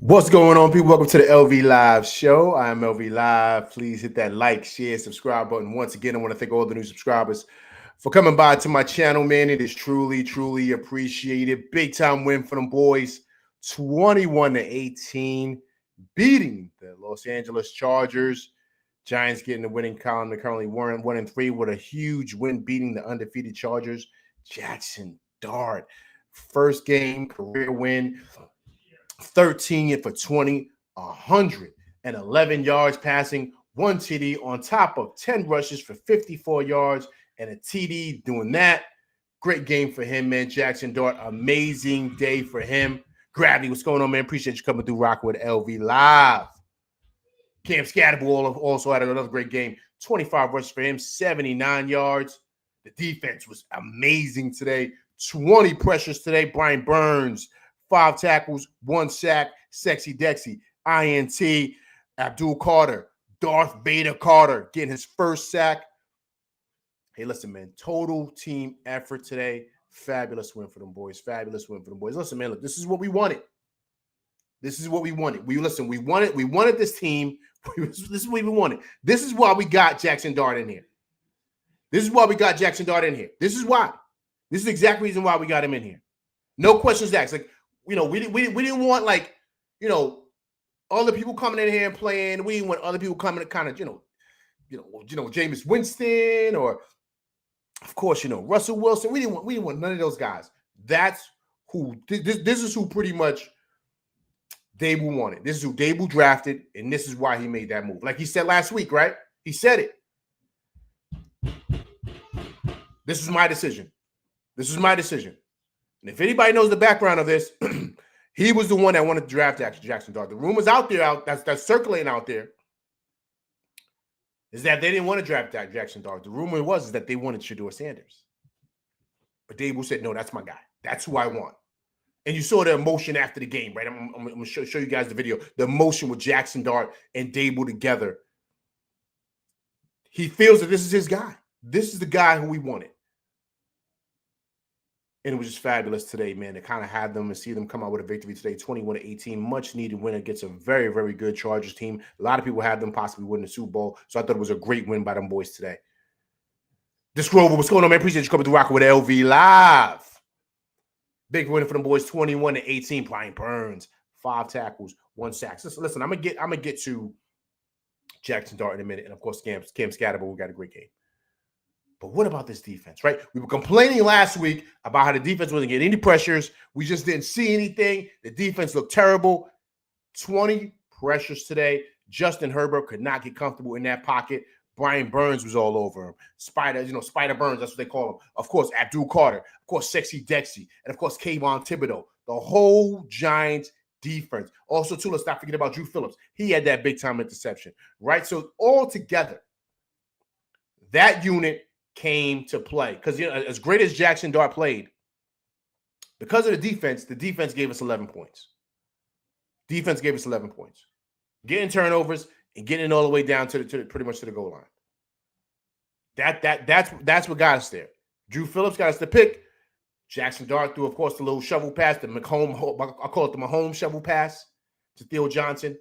What's going on, people? Welcome to the LV Live show. I am LV Live. Please hit that like, share, subscribe button. Once again, I want to thank all the new subscribers for coming by to my channel, man. It is truly, truly appreciated. Big time win for them boys, 21-18, beating the Los Angeles Chargers. Giants getting the winning column. They're currently 1-3 with a huge win, beating the undefeated Chargers. Jackson Dart, first game, career win. 13 for 20, 111 yards passing, 1 TD on top of 10 rushes for 54 yards and a TD doing that. Great game for him, man. Jackson Dart, amazing day for him. Gravity, what's going on, man? Appreciate you coming through rocking with LV Live. Cam Scatterbull also had another great game. 25 rushes for him, 79 yards. The defense was amazing today. 20 pressures today. Brian Burns, 5 tackles, 1 sack, Sexy Dexy, INT, Abdul Carter, Darth Vader Carter getting his first sack. Hey, listen, man, total team effort today. Fabulous win for them boys. Fabulous win for them boys. Listen, man, look, this is what we wanted. This is what we wanted. We wanted this team. This is what we wanted. This is why we got Jackson Dart in here. This is why we got Jackson Dart in here. This is why. This is the exact reason why we got him in here. No questions asked. Like, we didn't want, like, other people coming in here and playing. We didn't want other people coming to kind of, Jameis Winston or, of course, Russell Wilson. We didn't want none of those guys. That's who. This is who pretty much Dable wanted. This is who Dable drafted, and this is why he made that move. Like he said last week, right? He said it. This is my decision. This is my decision. And if anybody knows the background of this, he was the one that wanted to draft Jackson Dart. The rumors out there that's circulating out there is that they didn't want to draft Jackson Dart. The rumor was that they wanted Shedeur Sanders. But Dable said, no, that's my guy. That's who I want. And you saw the emotion after the game, right? I'm going to show you guys the video. The emotion with Jackson Dart and Dable together. He feels that this is his guy. This is the guy who we wanted. And it was just fabulous today, man, to kind of have them and see them come out with a victory today, 21-18. Much needed win against a very, very good Chargers team. A lot of people had them possibly winning the Super Bowl. So I thought it was a great win by them boys today. This Grover, what's going on, man? Appreciate you coming to rock with LV Live. Big win for them boys, 21-18. Brian Burns, 5 tackles, 1 sack. Listen, I'm gonna get to Jackson Dart in a minute, and of course, Cam Scatterbull, we got a great game. But what about this defense, right? We were complaining last week about how the defense wasn't getting any pressures. We just didn't see anything. The defense looked terrible. 20 pressures today. Justin Herbert could not get comfortable in that pocket. Brian Burns was all over him. Spider Burns, that's what they call him. Of course, Abdul Carter. Of course, Sexy Dexy. And of course, Kayvon Thibodeau. The whole Giants defense. Also, too, let's not forget about Drew Phillips. He had that big-time interception, right? So all together, that unit came to play. Because, as great as Jackson Dart played, because of the defense gave us 11 points. Defense gave us 11 points. Getting turnovers and getting all the way down to pretty much to the goal line. That's what got us there. Drew Phillips got us the pick. Jackson Dart threw, of course, the little shovel pass, the Mahomes, I call it the Mahomes shovel pass to Theo Johnson.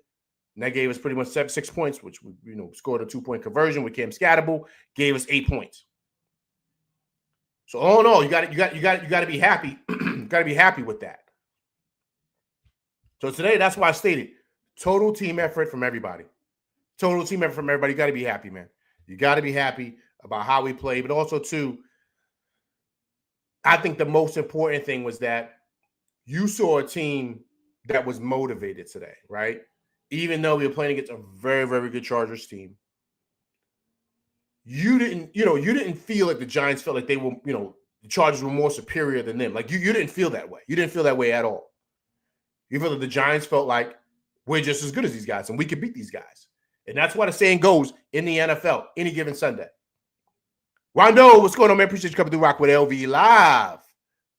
And that gave us pretty much 6 points, which we scored a 2-point conversion with Cam Scatterbull, gave us 8 points. So all in all, you got to be happy. You got to be happy with that. So today, that's why I stated total team effort from everybody. Total team effort from everybody. You got to be happy, man. You got to be happy about how we play, but also too, I think the most important thing was that you saw a team that was motivated today, right? Even though we were playing against a very, very good Chargers team. You didn't feel like the Giants felt like they were, the Chargers were more superior than them. Like you didn't feel that way. You didn't feel that way at all. You felt that the Giants felt like we're just as good as these guys and we can beat these guys. And that's why the saying goes in the NFL, any given Sunday. Rondo, what's going on, man? Appreciate you coming through rock with LV Live.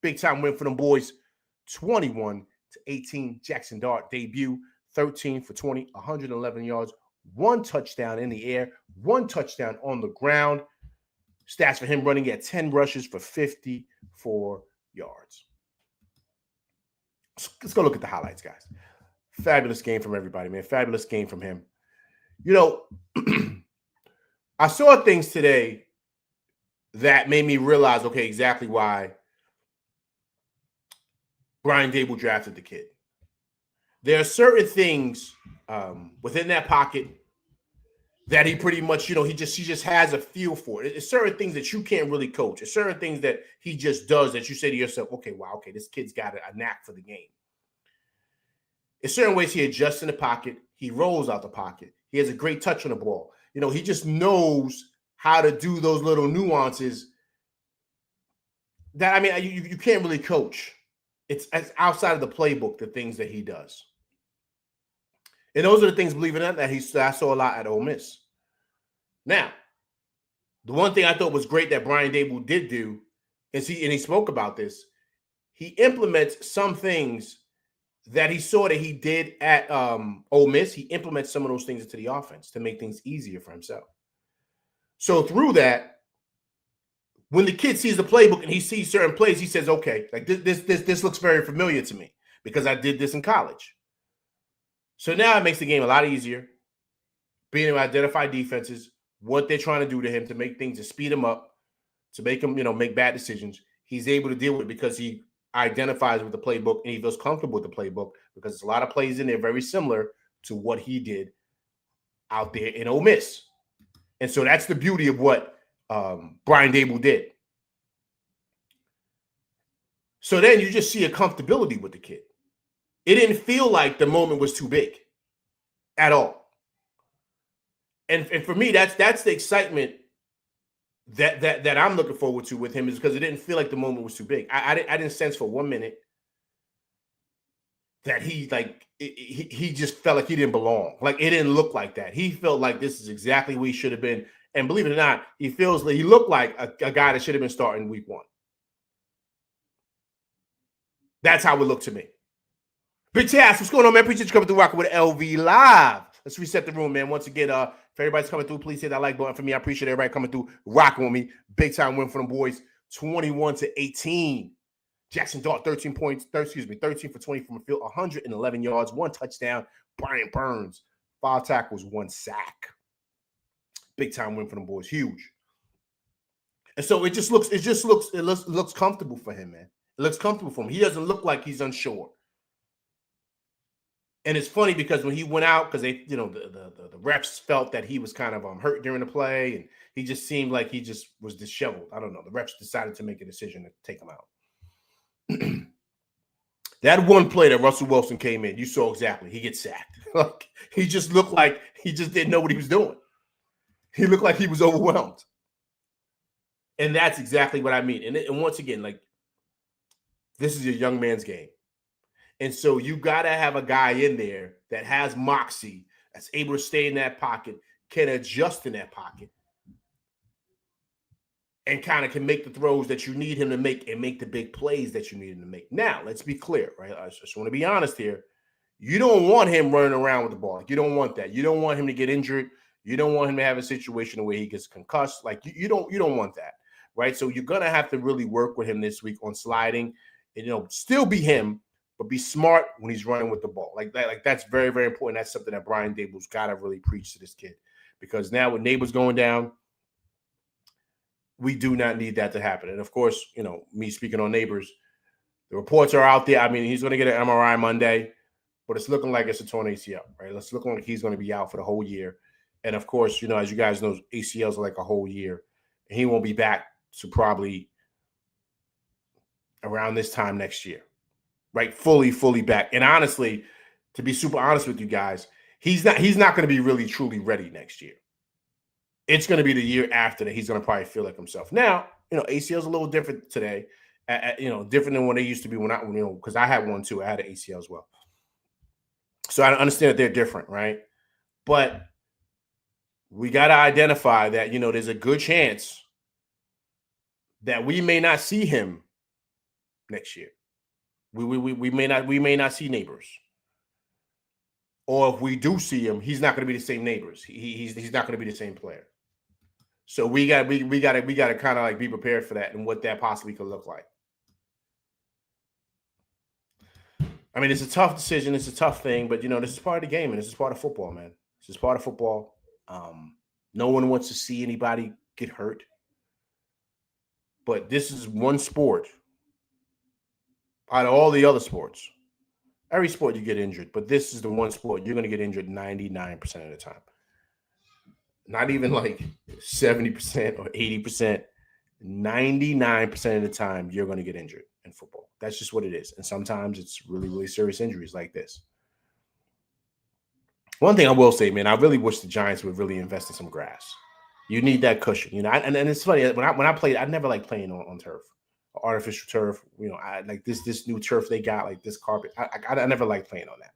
Big time win for them boys. 21-18. Jackson Dart debut. 13 for 20, 111 yards. 1 touchdown in the air, 1 touchdown on the ground. Stats for him running at 10 rushes for 54 yards. Let's go look at the highlights, guys. Fabulous game from everybody, man. Fabulous game from him. You know, I saw things today that made me realize, okay, exactly why Brian Dable drafted the kid. There are certain things within that pocket that he pretty much, he just has a feel for it. It's certain things that you can't really coach. It's certain things that he just does that you say to yourself, okay, wow, okay, this kid's got a knack for the game. In certain ways, he adjusts in the pocket. He rolls out the pocket. He has a great touch on the ball. He just knows how to do those little nuances that, I mean, you can't really coach. It's outside of the playbook, the things that he does. And those are the things, believe it or not, that I saw a lot at Ole Miss. Now, the one thing I thought was great that Brian Dable did do, and he spoke about this, he implements some things that he saw that he did at Ole Miss. He implements some of those things into the offense to make things easier for himself. So through that, when the kid sees the playbook and he sees certain plays, he says, okay, like this looks very familiar to me because I did this in college. So now it makes the game a lot easier, being able to identify defenses, what they're trying to do to him to make things, to speed him up, to make him, make bad decisions. He's able to deal with it because he identifies with the playbook and he feels comfortable with the playbook because there's a lot of plays in there very similar to what he did out there in Ole Miss. And so that's the beauty of what Brian Dable did. So then you just see a comfortability with the kid. It didn't feel like the moment was too big at all. And for me, that's the excitement that I'm looking forward to with him, is because it didn't feel like the moment was too big. I didn't sense for 1 minute that he just felt like he didn't belong. Like, it didn't look like that. He felt like this is exactly where he should have been. And believe it or not, he looked like a guy that should have been starting week 1. That's how it looked to me. Big Tass, what's going on, man? Appreciate you coming through rocking with LV Live. Let's reset the room, man. Once again, if everybody's coming through, please hit that like button for me. I appreciate everybody coming through, rocking with me. Big time win for them boys, 21-18. Jackson Dart, 13 for 20 from the field, 111 yards, 1 touchdown. Brian Burns, 5 tackles, 1 sack. Big time win for them boys, huge. And so it looks comfortable for him, man. It looks comfortable for him. He doesn't look like he's unsure. And it's funny because when he went out, because they, the refs felt that he was kind of hurt during the play, and he just seemed like he just was disheveled. I don't know. The refs decided to make a decision to take him out. That one play that Russell Wilson came in, you saw exactly. He gets sacked. Like, he just looked like he just didn't know what he was doing. He looked like he was overwhelmed. And that's exactly what I mean. And once again, like, this is a young man's game. And so you got to have a guy in there that has moxie, that's able to stay in that pocket, can adjust in that pocket, and kind of can make the throws that you need him to make and make the big plays that you need him to make. Now, let's be clear, right? I just want to be honest here. You don't want him running around with the ball. You don't want that. You don't want him to get injured. You don't want him to have a situation where he gets concussed. Like, you don't want that, right? So you're going to have to really work with him this week on sliding and, still be him, but be smart when he's running with the ball. Like that's very, very important. That's something that Brian Dable's got to really preach to this kid, because now with Neighbors going down, we do not need that to happen. And of course, me speaking on Neighbors, the reports are out there. I mean, he's going to get an MRI Monday, but it's looking like it's a torn ACL, right? It's looking like he's going to be out for the whole year. And of course, as you guys know, ACLs are like a whole year. And he won't be back to probably around this time next year. Right, fully back. And honestly, to be super honest with you guys, he's not going to be really truly ready next year. It's going to be the year after that he's going to probably feel like himself. Now, ACL is a little different today. Different than when they used to be because I had one too. I had an ACL as well. So I understand that they're different, right? But we got to identify that there's a good chance that we may not see him next year. We may not see Neighbors, or if we do see him, he's not going to be the same Neighbors. He's not going to be the same player. So we got to kind of like be prepared for that and what that possibly could look like. I mean, it's a tough decision. It's a tough thing, but this is part of the game, and this is part of football, man. This is part of football. No one wants to see anybody get hurt, but this is one sport out of all the other sports. Every sport you get injured, but this is the one sport you're going to get injured 99% of the time. Not even like 70% or 80%. 99% of the time you're going to get injured in football. That's just what it is. And sometimes it's really, really serious injuries like this. One thing I will say, man, I really wish the Giants would really invest in some grass. You need that cushion, and it's funny when I played, I never liked playing on turf, artificial turf. I like this new turf they got, like this carpet. I never liked playing on that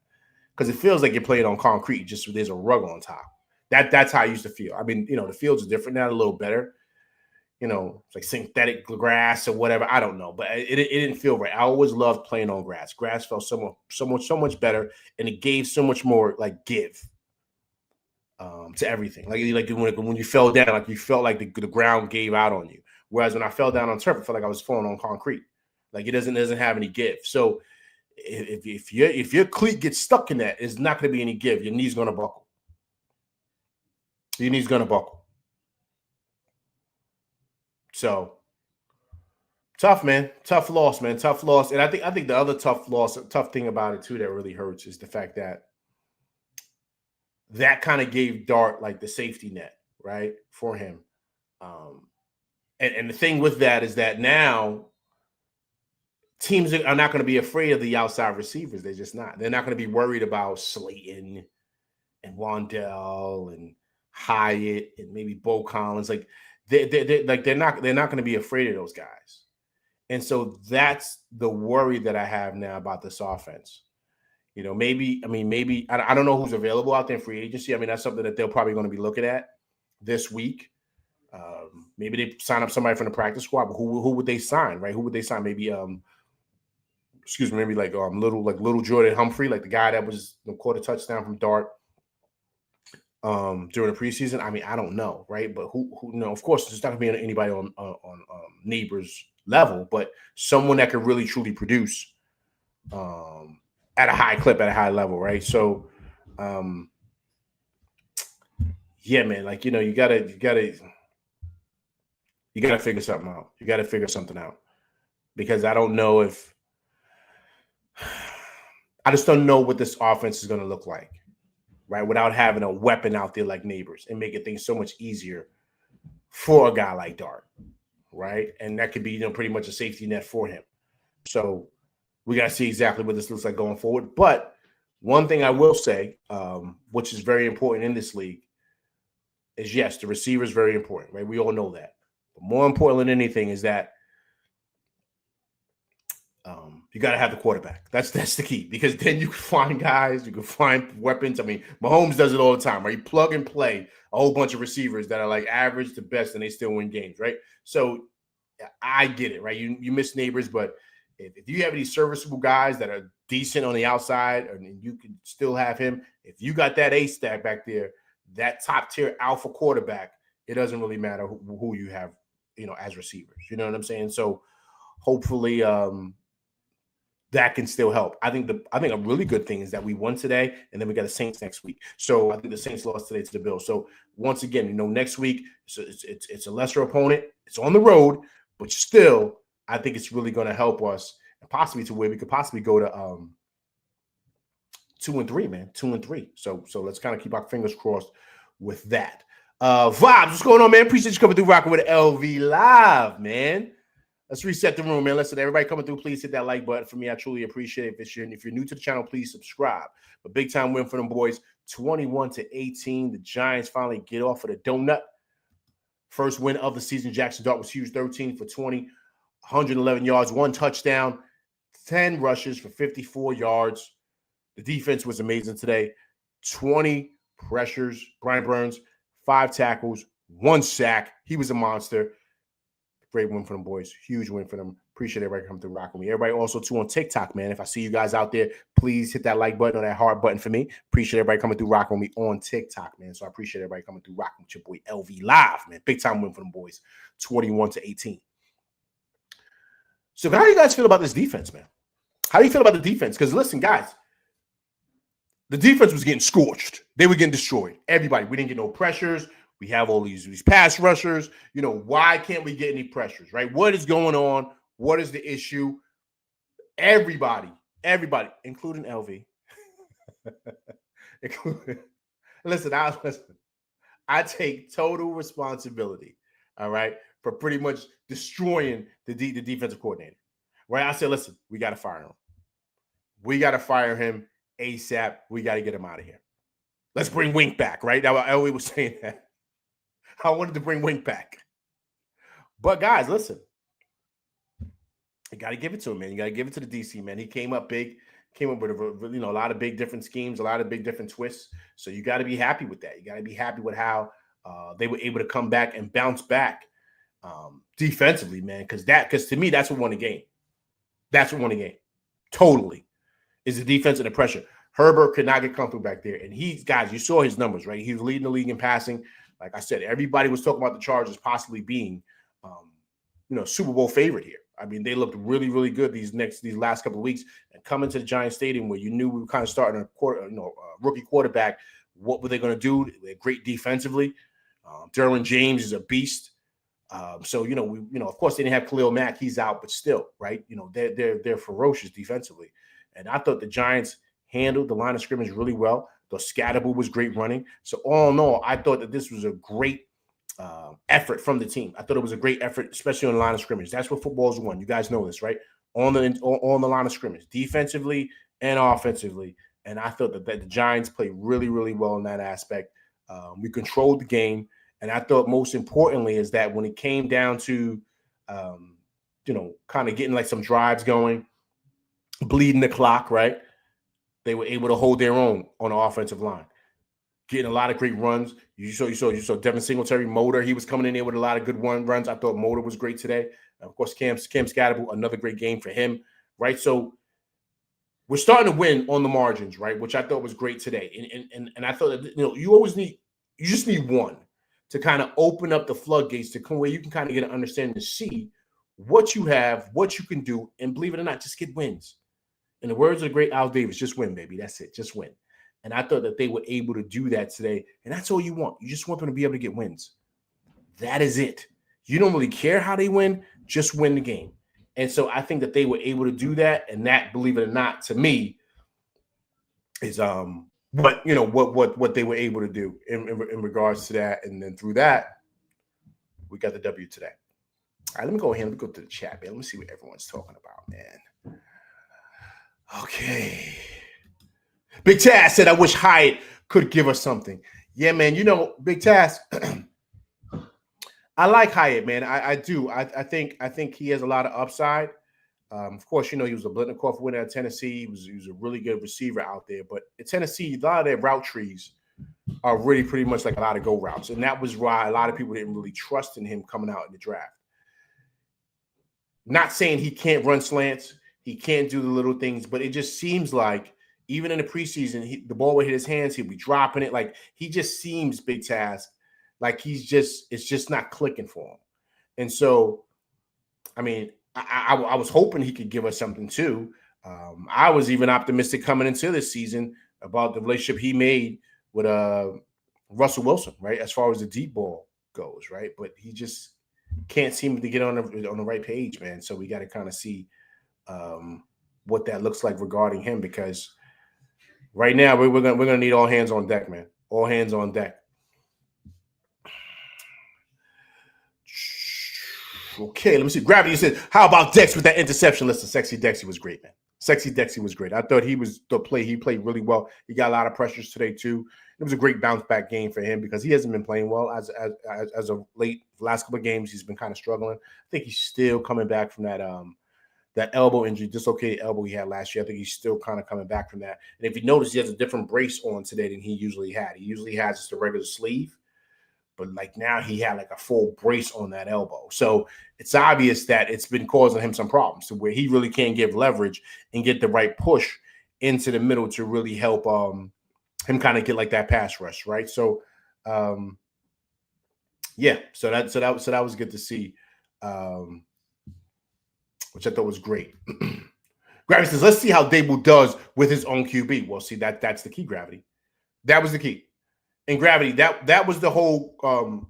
because it feels like you're playing on concrete. Just there's a rug on top. That's how I used to feel. I mean, the fields are different now, a little better. It's like synthetic grass or whatever. I don't know, but it didn't feel right. I always loved playing on grass. Grass felt so much better, and it gave so much more like give to everything. Like when you fell down, like you felt like the ground gave out on you. Whereas when I fell down on turf, I felt like I was falling on concrete. Like it doesn't have any give. So if your cleat gets stuck in that, it's not going to be any give. Your knee's going to buckle. Your knee's going to buckle. So tough, man. Tough loss, man. Tough loss. And I think the other tough thing about it too that really hurts is the fact that kind of gave Dart like the safety net, right, for him. And the thing with that is that now teams are not going to be afraid of the outside receivers. They're just not. They're not going to be worried about Slayton and Wandell and Hyatt and maybe Bo Collins. Like they're not going to be afraid of those guys. And so that's the worry that I have now about this offense. Maybe I don't know who's available out there in free agency. I mean, that's something that they're probably going to be looking at this week. Maybe they sign up somebody from the practice squad, but who would they sign, right? Who would they sign? Maybe maybe like little Jordan Humphrey, like the guy that was caught a touchdown from Dart during the preseason. I mean, I don't know, right? But who of course, there's not going to be anybody on Neighbors level, but someone that could really truly produce at a high clip, at a high level, right? So, yeah, man, like you gotta figure something out. You gotta figure something out because I don't know if I just don't know what this offense is going to look like, right? Without having a weapon out there like Neighbors and making things so much easier for a guy like Dart, right? And that could be pretty much a safety net for him. So we got to see exactly what this looks like going forward. But one thing I will say, which is very important in this league, is yes, the receiver is very important, right? We all know that. But more important than anything is that you got to have the quarterback. That's the key because then you can find guys, you can find weapons. I mean, Mahomes does it all the time, right? You plug and play a whole bunch of receivers that are like average to best, and they still win games, right? So I get it, right? You miss Neighbors, but if you have any serviceable guys that are decent on the outside, and you can still have him, if you got that ace stack back there, that top tier alpha quarterback, it doesn't really matter who you have, as receivers. You know what I'm saying? So hopefully that can still help. I think a really good thing is that we won today, and then we got the Saints next week. So I think the Saints lost today to the Bills. So once again, next week it's a lesser opponent. It's on the road, but still, I think it's really going to help us, and possibly to where we could possibly go to 2-3, man, 2-3. So let's kind of keep our fingers crossed with that. Vibes, what's going on, man? Appreciate you coming through, rocking with LV Live, man. Let's reset the room, man. Listen, everybody coming through, please hit that like button for me. I truly appreciate it. If you're new to the channel, please subscribe. But big time win for them boys, 21-18. The Giants finally get off of the donut. First win of the season. Jackson Dart was huge, 13 for 20, 111 yards, 1 touchdown, 10 rushes for 54 yards. The defense was amazing today. 20 pressures. Brian Burns, 5 tackles, 1 sack. He was a monster. Great win for them boys. Huge win for them. Appreciate everybody coming through rocking me. Everybody also too on TikTok, man. If I see you guys out there, please hit that like button or that heart button for me. Appreciate everybody coming through rocking with me on TikTok, man. So I appreciate everybody coming through rocking with your boy LV Live, man. Big time win for them boys. 21-18. So how do you guys feel about this defense, man? How do you feel about the defense? Because listen, guys, the defense was getting scorched. They were getting destroyed. Everybody, we didn't get no pressures. We have all these pass rushers. You know, why can't we get any pressures, right? What is going on? What is the issue? Everybody, including LV. listen, I take total responsibility, all right, for pretty much destroying the defensive coordinator. Right? I said, listen, we got to fire him. We got to fire him ASAP. We got to get him out of here. Let's bring Wink back, right? Now, I always was saying that. I wanted to bring Wink back. But guys, listen, you got to give it to him, man. You got to give it to the DC, man. He came up big, came up with a lot of big different schemes, a lot of big different twists. So you got to be happy with that. You got to be happy with how they were able to come back and bounce back defensively, man. Because to me, that's what won the game. That's what won the game. Totally. Is the defense and the pressure. Herbert could not get comfortable back there. And guys, you saw his numbers, right? He was leading the league in passing. Like I said, everybody was talking about the Chargers possibly being, Super Bowl favorite here. I mean, they looked really, really good these last couple of weeks. And coming to the Giants Stadium where you knew we were kind of starting a rookie quarterback, what were they going to do? They're great defensively. Derwin James is a beast. So of course they didn't have Khalil Mack, he's out, but still, right? They're ferocious defensively, and I thought the Giants handled the line of scrimmage really well. The Scatterbo was great running. So all in all, I thought that this was a great effort from the team. I thought it was a great effort, especially on the line of scrimmage. That's what football's won. You guys know this, right? On the line of scrimmage, defensively and offensively. And I thought that the Giants played really, really well in that aspect. We controlled the game. And I thought most importantly is that when it came down to, kind of getting like some drives going, bleeding the clock, right? They were able to hold their own on the offensive line, getting a lot of great runs. You saw Devin Singletary, Motor. He was coming in there with a lot of good runs. I thought Motor was great today. And of course, Cam Scatterbo, another great game for him, right? So we're starting to win on the margins, right? Which I thought was great today. And I thought that you just need one to kind of open up the floodgates to come where you can kind of get an understanding to see what you have, what you can do, and believe it or not, just get wins. In the words of the great Al Davis, just win, baby. That's it. Just win. And I thought that they were able to do that today. And that's all you want. You just want them to be able to get wins. That is it. You don't really care how they win. Just win the game. And so I think that they were able to do that. And that, believe it or not, to me, is what they were able to do in regards to that. And then through that, we got the W today. All right, let me go ahead and go to the chat, man. Let me see what everyone's talking about, man. Okay. Big Taz said, I wish Hyatt could give us something. Yeah, man. Big Taz, I like Hyatt, man. I do. I think he has a lot of upside. Of course, he was a Blitnikoff winner at Tennessee. He was a really good receiver out there. But at Tennessee, a lot of their route trees are really pretty much like a lot of go routes. And that was why a lot of people didn't really trust in him coming out in the draft. Not saying he can't run slants. He can't do the little things. But it just seems like even in the preseason, the ball would hit his hands. He'll be dropping it. Like he just seems, Big Task, like it's just not clicking for him. And so, I mean, I was hoping he could give us something too. I was even optimistic coming into this season about the relationship he made with Russell Wilson, right? As far as the deep ball goes, right? But he just can't seem to get on the right page, man. So we got to kind of see what that looks like regarding him, because right now we're gonna need all hands on deck, man. All hands on deck. Okay, let me see. Gravity said, how about Dex with that interception? Listen, Sexy Dexy was great, man. Sexy Dexy was great. I thought he played really well. He got a lot of pressures today, too. It was a great bounce back game for him because he hasn't been playing well as of late. The last couple of games, he's been kind of struggling. I think he's still coming back from that elbow injury, dislocated elbow he had last year. I think he's still kind of coming back from that. And if you notice, he has a different brace on today than he usually had. He usually has just a regular sleeve. But like now he had like a full brace on that elbow. So it's obvious that it's been causing him some problems to where he really can't give leverage and get the right push into the middle to really help him kind of get like that pass rush, right? So yeah, so that was good to see, which I thought was great. Gravity says, let's see how Dable does with his own QB. Well, see, that's the key, Gravity. That was the key. And Gravity, that was the whole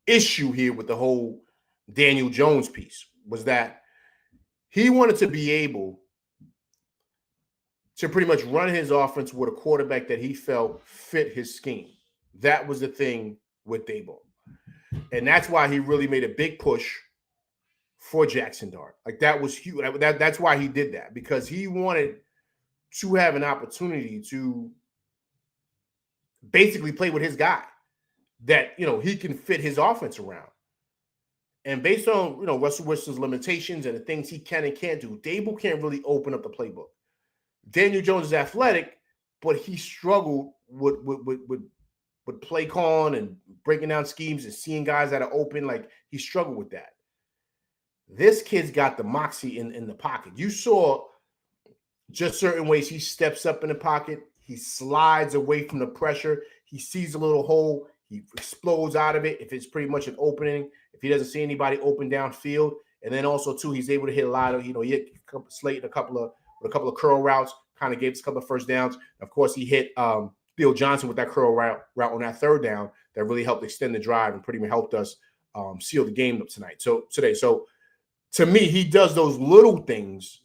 issue here with the whole Daniel Jones piece, was that he wanted to be able to pretty much run his offense with a quarterback that he felt fit his scheme. That was the thing with Dable. And that's why he really made a big push for Jackson Dart. Like, that was huge. That's why he did that, because he wanted to have an opportunity to basically play with his guy that, he can fit his offense around. And based on, Russell Wilson's limitations and the things he can and can't do, Dable can't really open up the playbook. Daniel Jones is athletic, but he struggled with play calling and breaking down schemes and seeing guys that are open. Like, he struggled with that. This kid's got the moxie in the pocket. You saw just certain ways he steps up in the pocket. He slides away from the pressure. He sees a little hole. He explodes out of it if it's pretty much an opening, if he doesn't see anybody open downfield. And then also, too, he's able to hit a lot of, he hit Slate a couple of curl routes, kind of gave us a couple of first downs. Of course, he hit Bill Johnson with that curl route on that third down that really helped extend the drive and pretty much helped us seal the game up today. So to me, he does those little things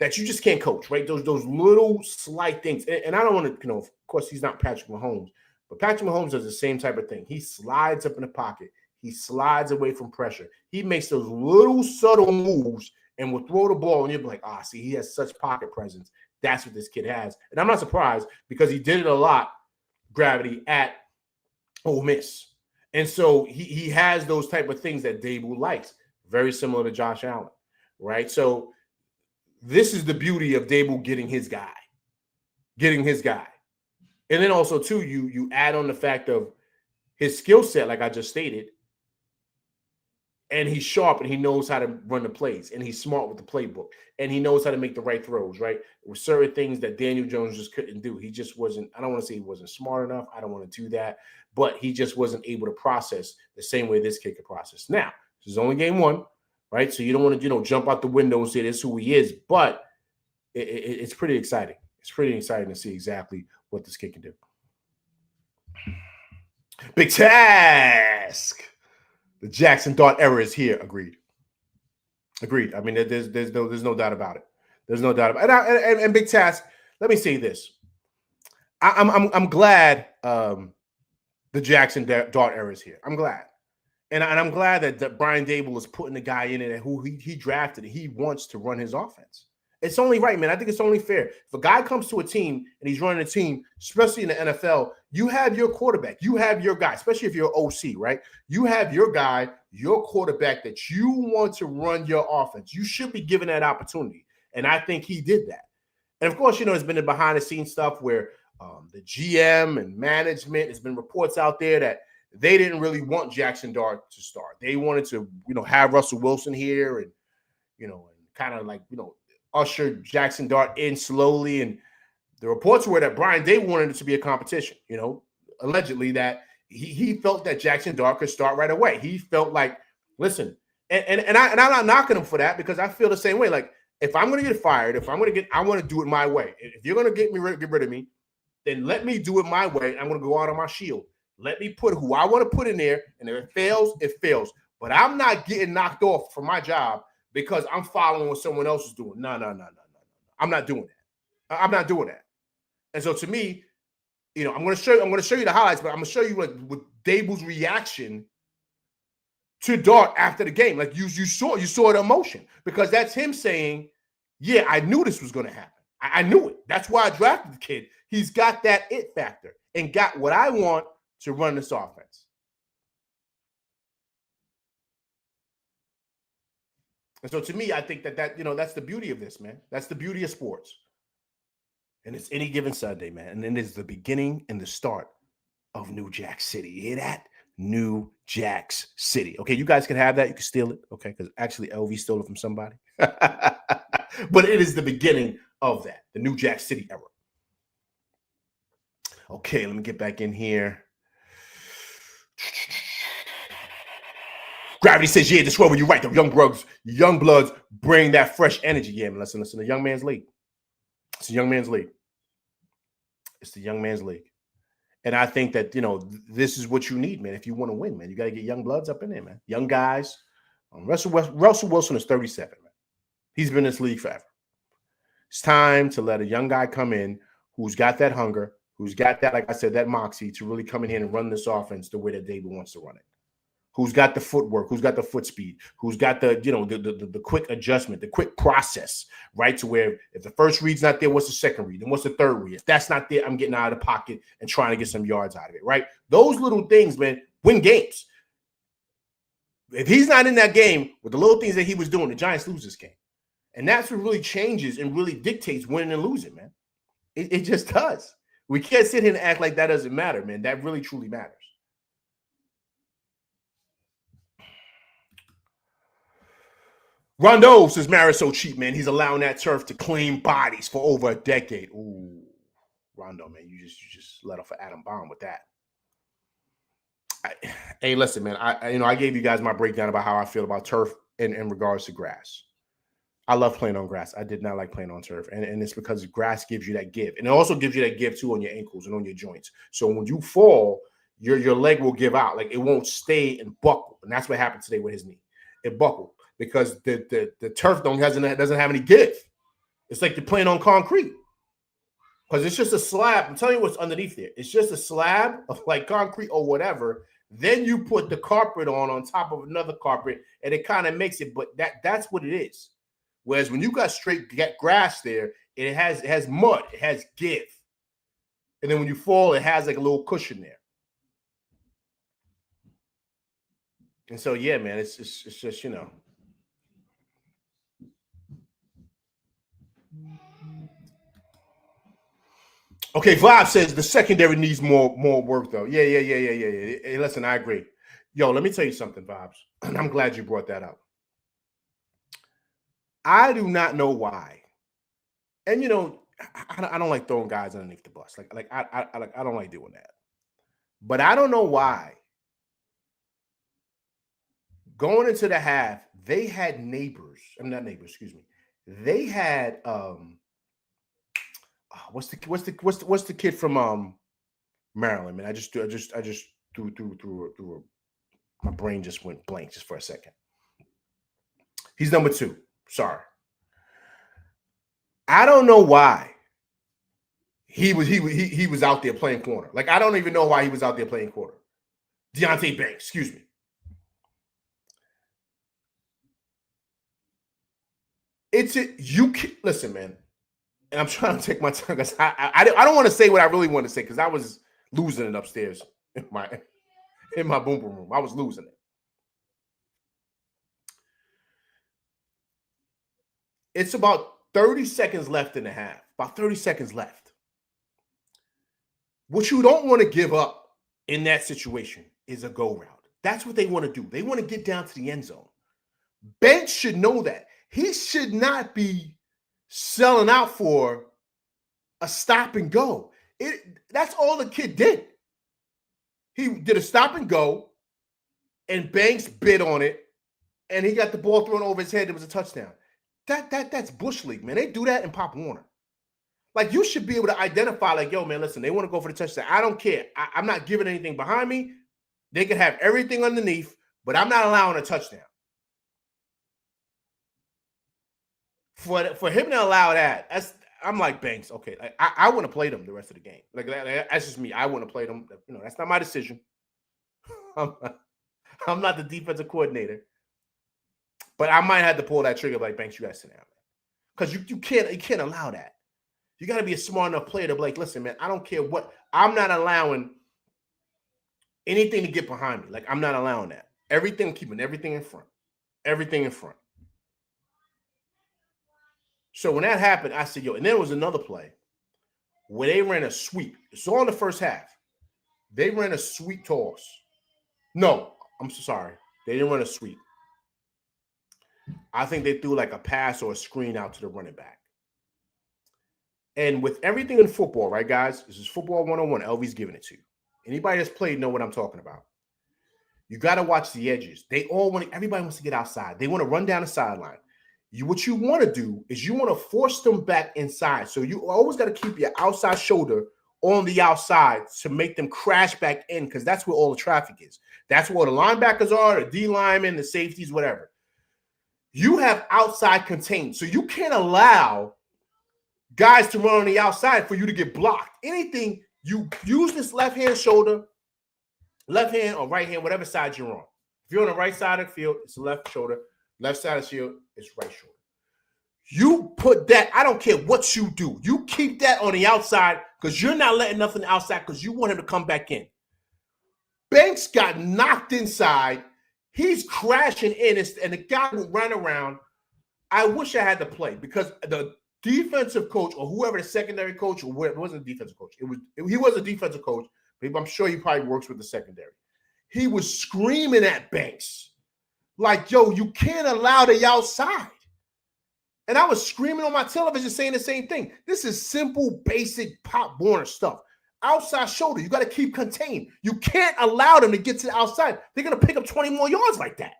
that you just can't coach, right? Those little slight things. And I don't want to, of course, he's not Patrick Mahomes, but Patrick Mahomes does the same type of thing. He slides up in the pocket. He slides away from pressure. He makes those little subtle moves and will throw the ball, and you'll be like, see, he has such pocket presence. That's what this kid has. And I'm not surprised, because he did it a lot, Gravity, at Ole Miss. And so he has those type of things that Dable likes, very similar to Josh Allen, right? So this is the beauty of Dable getting his guy. And then also, too, you add on the fact of his skill set, like I just stated, and he's sharp and he knows how to run the plays, and he's smart with the playbook, and he knows how to make the right throws, right? There were certain things that Daniel Jones just couldn't do. He just wasn't, I don't want to say he wasn't smart enough. I don't want to do that, but he just wasn't able to process the same way this kid could process. Now, this is only game one, right? So you don't want to, jump out the window and say this is who he is, but it's pretty exciting. It's pretty exciting to see exactly what this kid can do. Big task. The Jackson Dart era is here. Agreed. I mean, there's no doubt about it. There's no doubt about it. And Big Task, let me say this. I'm glad the Jackson Dart era is here. I'm glad. And I'm glad that Brian Dable is putting the guy in it who he drafted. He wants to run his offense. It's only right, man. I think it's only fair. If a guy comes to a team and he's running a team, especially in the NFL, you have your quarterback. You have your guy, especially if you're OC, right? You have your guy, your quarterback that you want to run your offense. You should be given that opportunity. And I think he did that. And, of course, there's been the behind-the-scenes stuff where the GM and management, there's been reports out there that they didn't really want Jackson Dart to start. They wanted to, have Russell Wilson here and, and kind of like, usher Jackson Dart in slowly. And the reports were that Brian Dable wanted it to be a competition, allegedly that he felt that Jackson Dart could start right away. He felt like, listen, and I'm not knocking him for that, because I feel the same way. Like, if I'm going to get fired, I want to do it my way. If you're going to get rid of me, then let me do it my way. I'm going to go out on my shield. Let me put who I want to put in there, and if it fails, it fails. But I'm not getting knocked off from my job because I'm following what someone else is doing. No. I'm not doing that. And so, to me, I'm going to show you the highlights, but I'm going to show you like with Dable's reaction to Dart after the game. Like you saw the emotion, because that's him saying, "Yeah, I knew this was going to happen. I knew it. That's why I drafted the kid. He's got that it factor and got what I want to run this offense." And so, to me, I think that that's the beauty of this, man. That's the beauty of sports. And it's any given Sunday, man. And then it's the beginning and the start of New Jack City. You hear that? New Jack's City. Okay, you guys can have that. You can steal it. Okay, because actually LV stole it from somebody. But it is the beginning of that, the New Jack City era. Okay, let me get back in here. Gravity says, yeah, destroy when you're right. The young bloods bring that fresh energy. Yeah, man, listen, the young man's league. It's the young man's league. It's the young man's league. And I think that, this is what you need, man. If you want to win, man, you got to get young bloods up in there, man. Young guys. Russell Wilson is 37, man. He's been in this league forever. It's time to let a young guy come in who's got that hunger, who's got that, like I said, that moxie to really come in here and run this offense the way that David wants to run it. Who's got the footwork, who's got the foot speed, who's got the quick adjustment, the quick process, right? To where if the first read's not there, what's the second read? Then what's the third read? If that's not there, I'm getting out of the pocket and trying to get some yards out of it, right? Those little things, man, win games. If he's not in that game with the little things that he was doing, the Giants lose this game. And that's what really changes and really dictates winning and losing, man. It just does. We can't sit here and act like that doesn't matter, man. That really, truly matters. Rondo says Mara's so cheap, man. He's allowing that turf to claim bodies for over a decade. Ooh, Rondo, man, you just let off an atom bomb with that. Hey, listen, man. I gave you guys my breakdown about how I feel about turf in regards to grass. I love playing on grass. I did not like playing on turf, and it's because grass gives you that give, and it also gives you that give too on your ankles and on your joints. So when you fall, your leg will give out, like it won't stay and buckle, and that's what happened today with his knee. It buckled because the turf doesn't have any give. It's like you're playing on concrete because it's just a slab. I'm telling you what's underneath there. It's just a slab of like concrete or whatever. Then you put the carpet on top of another carpet, and it kind of makes it. But that's what it is. Whereas when you got straight grass there, it has mud, it has give, and then when you fall, it has like a little cushion there. And so, yeah, man, it's just Okay, Vibe says the secondary needs more work though. Yeah. Hey, listen, I agree. Yo, let me tell you something, Vibes, and I'm glad you brought that up. I do not know why, and I don't like throwing guys underneath the bus. I don't like doing that, but I don't know why. Going into the half, they had neighbors. I'm not neighbors. Excuse me. They had what's the kid from Maryland? Man, I just threw my brain just went blank just for a second. He's number 2. Sorry. I don't know why he was out there playing corner. Like I don't even know why he was out there playing corner. Deontay Banks, excuse me. Listen, man. And I'm trying to take my time because I don't want to say what I really want to say because I was losing it upstairs in my boom boom room. I was losing it. It's about 30 seconds left in the half. About 30 seconds left. What you don't want to give up in that situation is a go route. That's what they want to do. They want to get down to the end zone. Banks should know that. He should not be selling out for a stop and go. That's all the kid did. He did a stop and go, and Banks bid on it, and he got the ball thrown over his head. It was a touchdown. That's Bush League, man. They do that in Pop Warner. Like, you should be able to identify, like, yo, man, listen, they want to go for the touchdown. I don't care. I'm not giving anything behind me. They can have everything underneath, but I'm not allowing a touchdown. For him to allow that, I'm like, Banks, okay. I want to play them the rest of the game. Like, that's just me. I want to play them. That's not my decision. I'm not the defensive coordinator. But I might have to pull that trigger like, Banks, you got to sit down. Because you can't allow that. You got to be a smart enough player to be like, listen, man, I don't care what. I'm not allowing anything to get behind me. Like, I'm not allowing that. Keeping everything in front. Everything in front. So when that happened, I said, yo, and then there was another play where they ran a sweep. It's all in the first half. They ran a sweep toss. No, I'm so sorry. They didn't run a sweep. I think they threw like a pass or a screen out to the running back. And with everything in football, right, guys? This is football 101. LV's giving it to you. Anybody that's played know what I'm talking about. You got to watch the edges. Everybody wants to get outside. They want to run down the sideline. What you want to do is you want to force them back inside. So you always got to keep your outside shoulder on the outside to make them crash back in, because that's where all the traffic is. That's where the linebackers are, the D linemen, the safeties, whatever. You have outside contained. So you can't allow guys to run on the outside for you to get blocked. Anything, you use this left hand shoulder, left hand or right hand, whatever side you're on. If you're on the right side of the field, it's the left shoulder. Left side of the field, it's right shoulder. You put that, I don't care what you do. You keep that on the outside because you're not letting nothing outside because you want him to come back in. Banks got knocked inside. He's crashing in, and the guy who ran around. I wish I had to play because the defensive coach or whoever the secondary coach or whoever, it wasn't a defensive coach. He was a defensive coach, but I'm sure he probably works with the secondary. He was screaming at Banks like, yo, you can't allow the outside. And I was screaming on my television saying the same thing. This is simple, basic Pop Warner stuff. Outside shoulder, you got to keep contained. You can't allow them to get to the outside. They're going to pick up 20 more yards like that.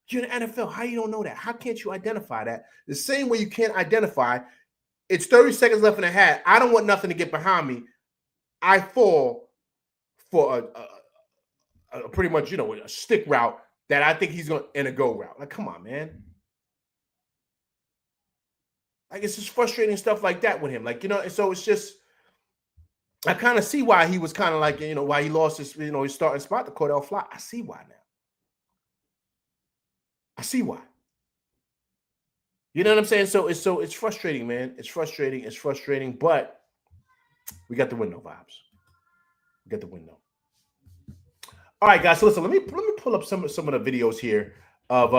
You're in the NFL. How you don't know that? How can't you identify that? The same way you can't identify, it's 30 seconds left in the half. I don't want nothing to get behind me. I fall for a pretty much, a stick route that I think he's going in a go route. Like, come on, man. Like, it's just frustrating stuff like that with him. Like, and so it's just, I kind of see why he was kind of like, why he lost his, his starting spot to Cordell Flott. I see why now. I see why. You know what I'm saying? So it's frustrating, man. It's frustrating, but we got the win, no vibes. We got the win, though. All right, guys. So listen, let me pull up some of the videos here of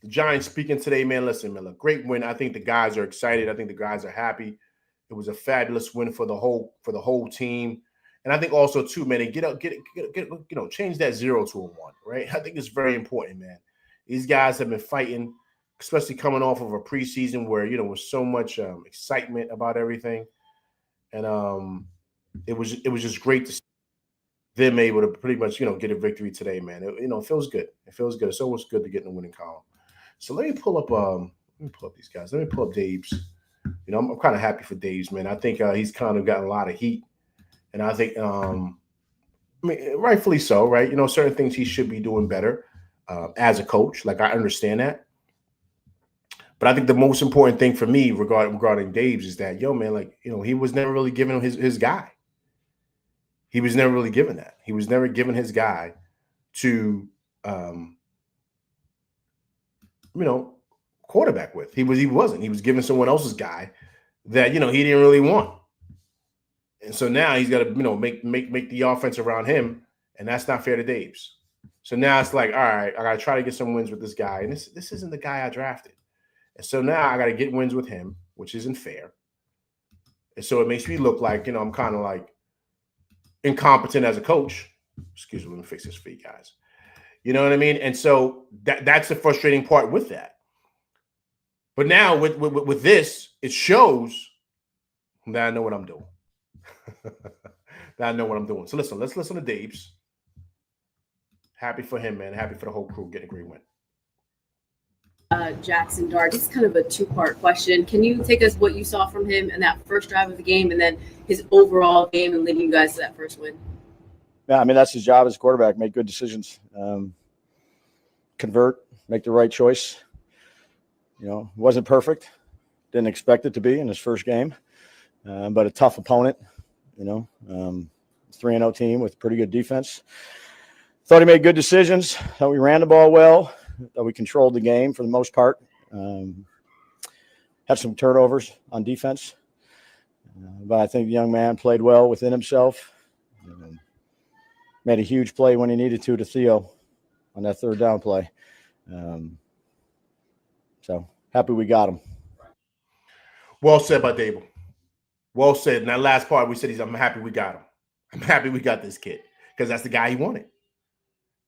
the Giants speaking today, man. Listen, man, look, great win. I think the guys are excited. I think the guys are happy. It was a fabulous win for the whole team, and I think also too, man, they change that 0 to a 1, right? I think it's very important, man. These guys have been fighting, especially coming off of a preseason where was so much excitement about everything, and it was just great to see them able to pretty much get a victory today, man. It feels good. It feels good. It's always good to get in the winning column. So let me pull up these guys. Let me pull up Dave's. I'm kind of happy for Dave's, man. I think he's kind of gotten a lot of heat, and I think rightfully so, right? Certain things he should be doing better as a coach. Like, I understand that. But I think the most important thing for me regarding Dave's is that, man, like, he was never really given his guy. He was never really given that. He was never given his guy to, quarterback with. He wasn't. He was given someone else's guy that, he didn't really want. And so now he's got to, make the offense around him, and that's not fair to Dave's. So now it's like, all right, I got to try to get some wins with this guy. And this isn't the guy I drafted. And so now I got to get wins with him, which isn't fair. And so it makes me look like, I'm kind of like incompetent as a coach. Excuse me, let me fix this for you guys. You know what I mean? And so that's the frustrating part with that. But now with this, it shows that I know what I'm doing. That I know what I'm doing. So listen, let's listen to Dave's. Happy for him, man. Happy for the whole crew getting a great win. Jackson Dart, this is kind of a two-part question. Can you take us what you saw from him in that first drive of the game and then his overall game and leading you guys to that first win? Yeah, I mean, that's his job as quarterback, make good decisions, convert, make the right choice. Wasn't perfect. Didn't expect it to be in his first game, but a tough opponent, 3-0 team with pretty good defense. Thought he made good decisions. Thought we ran the ball well. Thought we controlled the game for the most part. Had some turnovers on defense. But I think the young man played well within himself. Made a huge play when he needed to Theo on that third down play. So happy we got him. Well said by Dable. Well said. And that last part, we said I'm happy we got him. I'm happy we got this kid because that's the guy he wanted.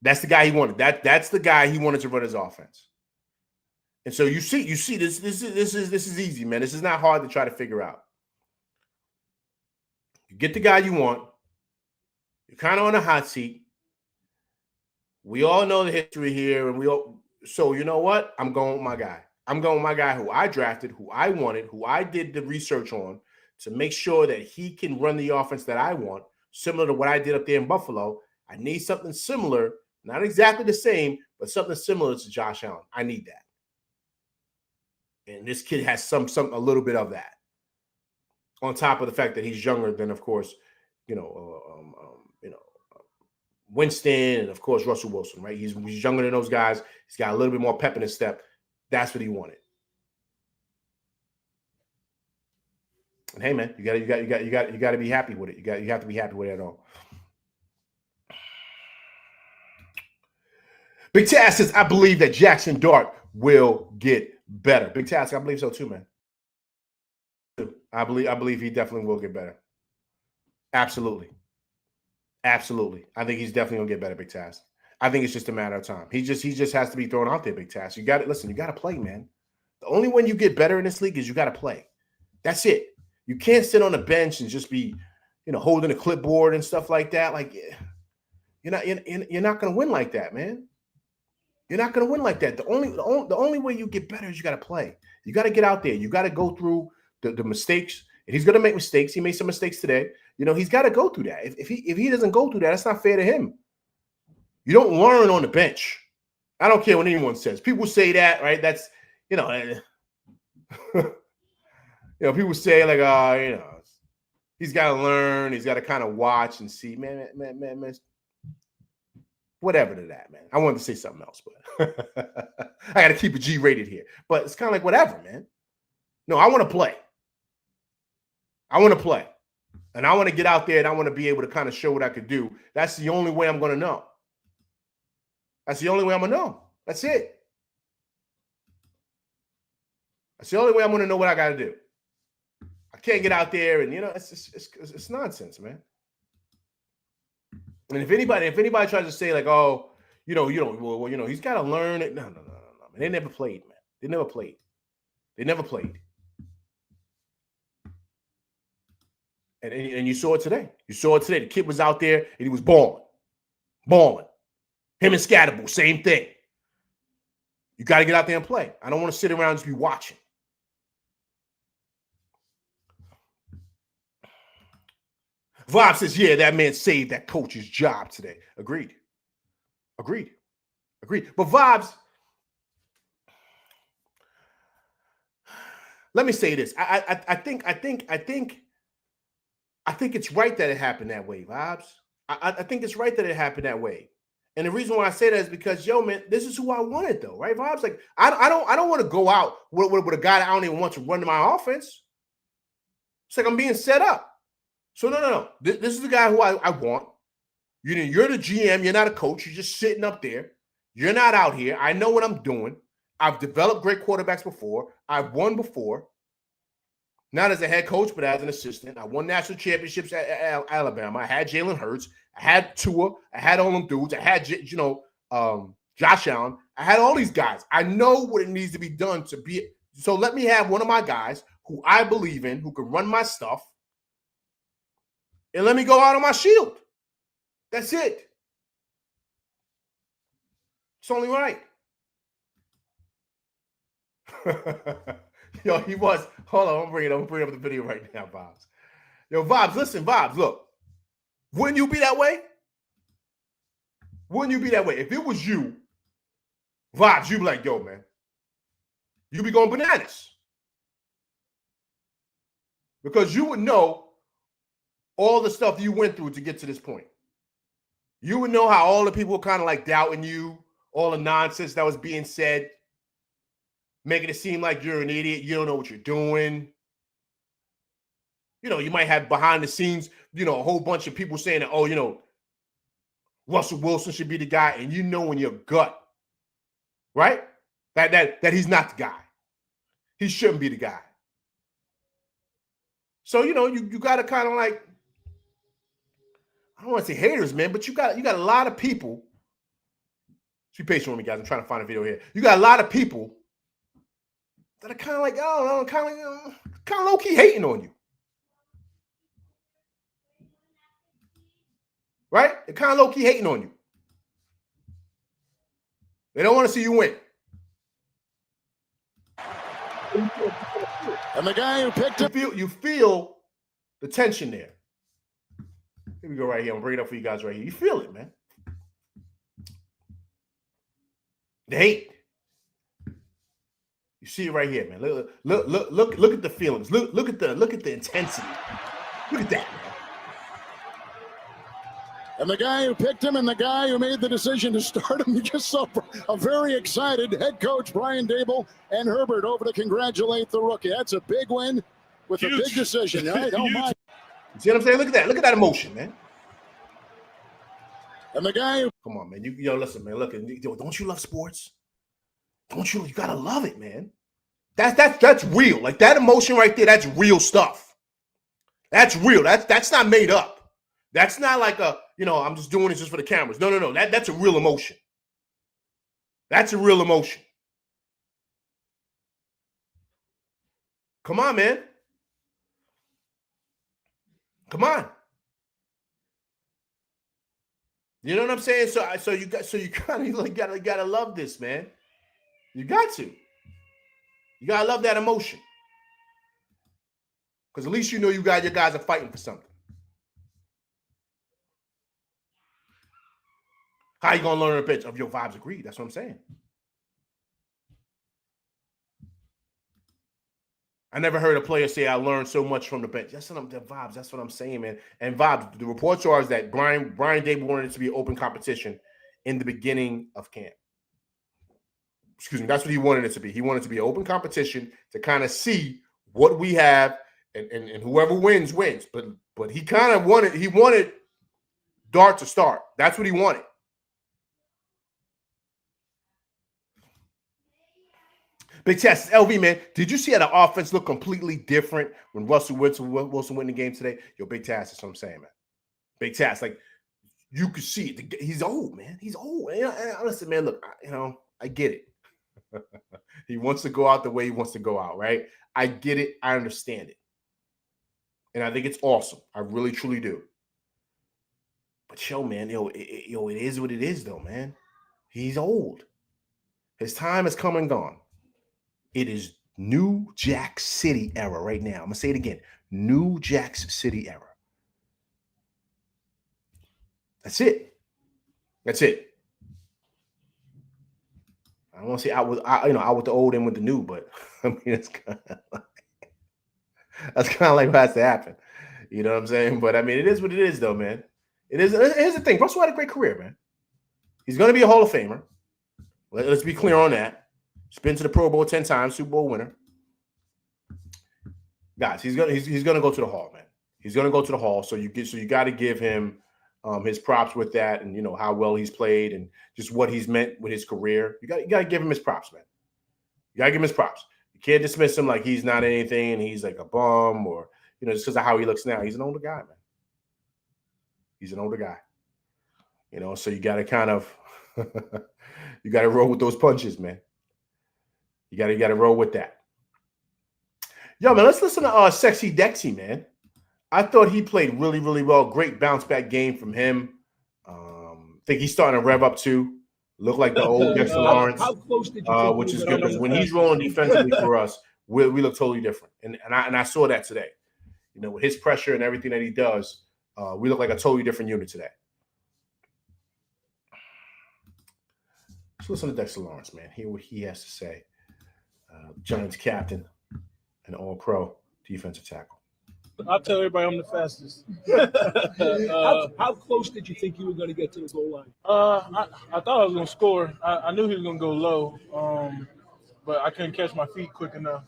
That's the guy he wanted. That's the guy he wanted to run his offense. And so you see this is easy, man. This is not hard to try to figure out. You get the guy you want. You're kind of on a hot seat. We all know the history here, and so you know what? I'm going with my guy. I'm going with my guy who I drafted, who I wanted, who I did the research on to make sure that he can run the offense that I want, similar to what I did up there in Buffalo. I need something similar, not exactly the same, but something similar to Josh Allen. I need that. And this kid has a little bit of that. On top of the fact that he's younger than, of course, Winston and, of course, Russell Wilson, right? He's younger than those guys. He's got a little bit more pep in his step. That's what he wanted. And hey, man, you got to be happy with it. You have to be happy with it at all. Big Taz says, I believe that Jackson Dart will get better. Big Taz, I believe so too, man. I believe he definitely will get better. Absolutely. Absolutely. I think he's definitely gonna get better, Big Taz. I think it's just a matter of time. He just has to be thrown out there, Big Taz. You got it. Listen, you got to play, man. The only way you get better in this league is you got to play. That's it. You can't sit on the bench and just be, holding a clipboard and stuff like that. Like, you're not gonna win like that, man. You're not gonna win like that. The only way you get better is you got to play. You got to get out there. You got to go through the mistakes. And he's gonna make mistakes. He made some mistakes today. He's got to go through that. If he doesn't go through that, that's not fair to him. You don't learn on the bench. I don't care what anyone says. People say that, right? That's, people say like, he's got to learn. He's got to kind of watch and see, man, whatever to that, man. I wanted to say something else, but I got to keep it G-rated here. But it's kind of like whatever, man. No, I want to play. And I want to get out there and I want to be able to kind of show what I could do. That's the only way I'm going to know. That's the only way I'm going to know. That's it. That's the only way I'm going to know what I got to do. I can't get out there and, it's nonsense, man. And if anybody tries to say like, oh, he's got to learn it. No. Man. They never played, man. They never played. And you saw it today. The kid was out there and he was balling. Him and Scatterbull, same thing. You got to get out there and play. I don't want to sit around and just be watching. Vibe says, yeah, that man saved that coach's job today. Agreed. But Vibes, let me say this. I think it's right that it happened that way, Vibes. I think it's right that it happened that way. And the reason why I say that is because, yo, man, this is who I wanted, though, right? Vibes, like, I don't want to go out with a guy that I don't even want to run my offense. It's like I'm being set up. So no. This is the guy who I want. You're the GM. You're not a coach. You're just sitting up there. You're not out here. I know what I'm doing. I've developed great quarterbacks before. I've won before. Not as a head coach, but as an assistant. I won national championships at Alabama. I had Jalen Hurts. I had Tua. I had all them dudes. I had, Josh Allen. I had all these guys. I know what it needs to be done to be. So let me have one of my guys who I believe in, who can run my stuff, and let me go out on my shield. That's it. It's only right. Yo, he was. Hold on, I'm bringing up the video right now, Vibes. Yo, Vibes, listen, Vibes, look. Wouldn't you be that way? If it was you, Vibes, you'd be like, yo, man, you be going bananas. Because you would know all the stuff you went through to get to this point. You would know how all the people were kind of like doubting you, all the nonsense that was being said, making it seem like you're an idiot. You don't know what you're doing. You might have behind the scenes, a whole bunch of people saying that, oh, Russell Wilson should be the guy. And you know in your gut, right, that he's not the guy. He shouldn't be the guy. So, you got to kind of like, I don't want to say haters, man, but you got a lot of people. Be patient with me, guys. I'm trying to find a video here. You got a lot of people that are kind of like, oh, kind of low key hating on you, right? They're kind of low key hating on you. They don't want to see you win. And the guy who picked him. You feel the tension there. Here we go right here. I'm going to bring it up for you guys right here. You feel it, man. The hate. You see it right here, man. Look at the feelings. Look at the intensity. Look at that, man. And the guy who picked him and the guy who made the decision to start him, you just saw a very excited head coach Brian Dable and Herbert over to congratulate the rookie. That's a big win with Huge. a big decision, right? Oh my! You see what I'm saying? Look at that. Look at that emotion, man. And the guy who Come on, man. Listen, man. Look, don't you love sports? Don't you? You gotta love it, man. That's real. Like that emotion right there. That's real stuff. That's real. That's not made up. That's not like I'm just doing this just for the cameras. No. That's a real emotion. That's a real emotion. Come on, man. Come on. You know what I'm saying? So you kind of gotta love this, man. You got to. You gotta love that emotion. Because at least you know your guys are fighting for something. How you gonna learn a bench of your vibes agree? That's what I'm saying. I never heard a player say I learned so much from the bench. That's what the vibes. That's what I'm saying, man. And vibes. The reports are that Brian Dable wanted it to be an open competition in the beginning of camp. Excuse me. That's what he wanted it to be. He wanted it to be an open competition to kind of see what we have, and whoever wins. But he kind of wanted Dart to start. That's what he wanted. Big Test, LV, man. Did you see how the offense looked completely different when Russell Wilson won the game today? Yo, Big Test, that's what I'm saying, man. Big Test, like you could see it. He's old, man. He's old. And honestly, man, look, I get it. He wants to go out the way he wants to go out, right? I get it. I understand it. And I think it's awesome. I really, truly do. But man, it is what it is, though, man. He's old. His time has come and gone. It is New Jack City era right now. I'm going to say it again. New Jack City era. That's it. That's it. I don't want to say out with the old and with the new, but I mean, that's kind of like what has to happen. You know what I'm saying? But I mean, it is what it is, though, man. It is. Here's the thing. Russell had a great career, man. He's going to be a Hall of Famer. Let's be clear on that. He's been to the Pro Bowl 10 times, Super Bowl winner. Guys, he's gonna go to the Hall, man. He's gonna go to the Hall. So you got to give him his props with that, and how well he's played, and just what he's meant with his career. You got to give him his props, man. You got to give him his props. You can't dismiss him like he's not anything and he's like a bum, or just because of how he looks now. He's an older guy, man. He's an older guy. So you got to kind of you got to roll with those punches, man. You got to roll with that. Yo, man, let's listen to Sexy Dexy, man. I thought he played really, really well. Great bounce back game from him. Think he's starting to rev up too. Look like the old Dexter Lawrence, How close did you which is good because when he's rolling defensively for us, we look totally different. And I saw that today. With his pressure and everything that he does, we look like a totally different unit today. Let's listen to Dexter Lawrence, man. Hear what he has to say. Giants captain and all-pro defensive tackle. I'll tell everybody I'm the fastest. How close did you think you were going to get to the goal line? I thought I was going to score. I knew he was going to go low, but I couldn't catch my feet quick enough.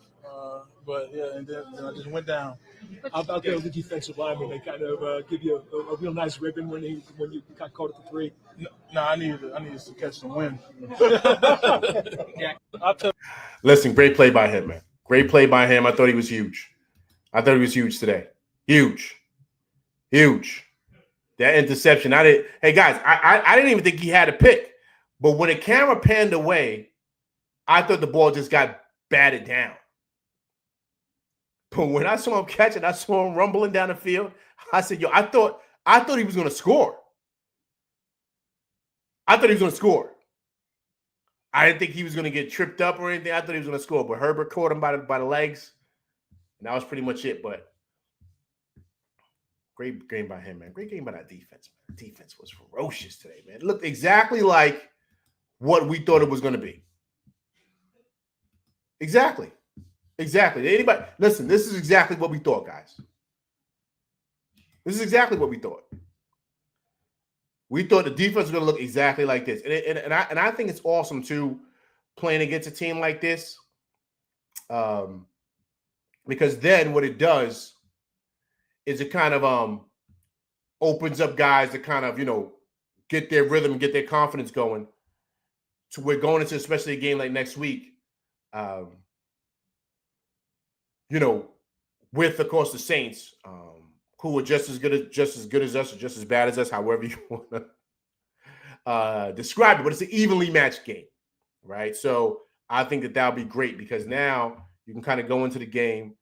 But yeah, and then I just went down. How about the defensive lineman? They kind of give you a real nice ribbon when you got caught at the 3. No, I needed to catch some wind. Listen, great play by him, man. Great play by him. I thought he was huge. Today. Huge. That interception. Hey guys, I didn't even think he had a pick. But when the camera panned away, I thought the ball just got batted down. But when I saw him catch it, I saw him rumbling down the field. I said, yo, I thought he was going to score. I didn't think he was going to get tripped up or anything. I thought he was going to score, but Herbert caught him by the legs, and that was pretty much it. But great game by him, man. Great game by that defense, man. The defense was ferocious today, man. It looked exactly like what we thought it was going to be. Exactly. Anybody listen? This is exactly what we thought, guys. This is exactly what we thought. We thought the defense was going to look exactly like this, and I think it's awesome too, playing against a team like this, because then what it does is it kind of opens up guys to kind of get their rhythm, get their confidence going. So we're going into especially a game like next week, with of course the Saints. Who are just as good as us, or just as bad as us, however you want to describe it. But it's an evenly matched game, right? So I think that'll be great because now you can kind of go into the game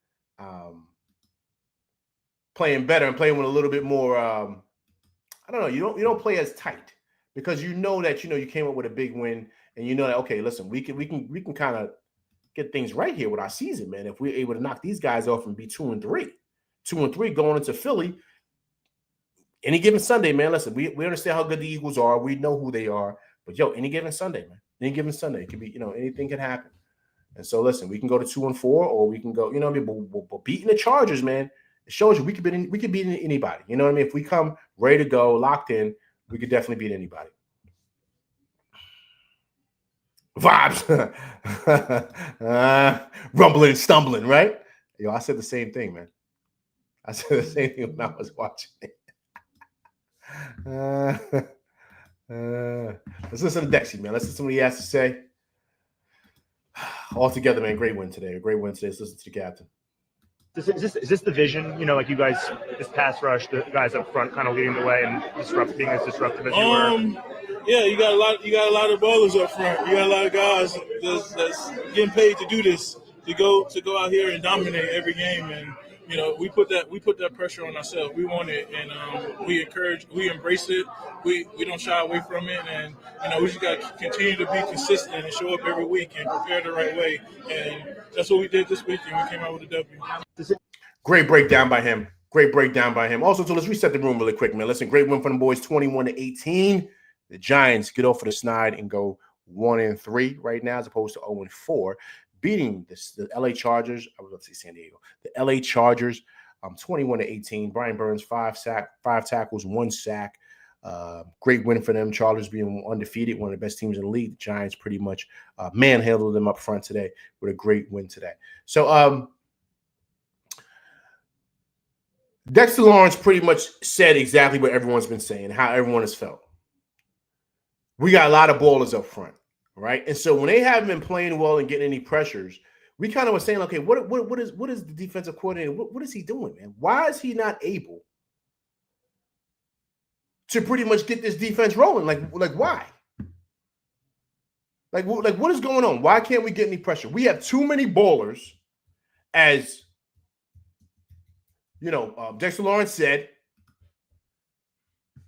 playing better and playing with a little bit more. I don't know. You don't play as tight because you know that you came up with a big win, and you know that okay, listen, we can kind of get things right here with our season, man. If we're able to knock these guys off and be 2-3. 2-3 going into Philly. Any given Sunday, man. Listen, we understand how good the Eagles are. We know who they are. But any given Sunday, man. Any given Sunday, it could be, anything can happen. And so, listen, we can go to 2-4, or we can go, but beating the Chargers, man, it shows you we could beat anybody. You know what I mean? If we come ready to go, locked in, we could definitely beat anybody. Vibes, rumbling and stumbling, right? I said the same thing, man. I said the same thing when I was watching it. Let's listen to Dexy, man. Let's listen to what he has to say. All together, man. Great win today. Let's listen to the captain. Is this the vision? Like you guys, this pass rush, the guys up front kind of leading the way and being as disruptive as you were. Yeah, you got a lot of ballers up front. You got a lot of guys that's getting paid to do this, to go out here and dominate every game. And we put that pressure on ourselves. We want it, and we embrace it. We don't shy away from it, and we just got to continue to be consistent and show up every week and prepare the right way. And that's what we did this week, and we came out with a W. Great breakdown by him. Also, so let's reset the room really quick, man. Listen, great win for the boys, 21-18. The Giants get off of the snide and go 1-3 right now, as opposed to 0-4. Beating the LA Chargers. I was about to say San Diego. The LA Chargers, 21-18. Brian Burns, 5 tackles, 1 sack. Great win for them. Chargers being undefeated, one of the best teams in the league. The Giants pretty much manhandled them up front today with a great win today. So Dexter Lawrence pretty much said exactly what everyone's been saying, how everyone has felt. We got a lot of ballers up front. Right. And so when they haven't been playing well and getting any pressures, we kind of were saying, okay, what is the defensive coordinator? What is he doing, man? Why is he not able to pretty much get this defense rolling? Like why? Like what is going on? Why can't we get any pressure? We have too many ballers, as Dexter Lawrence said.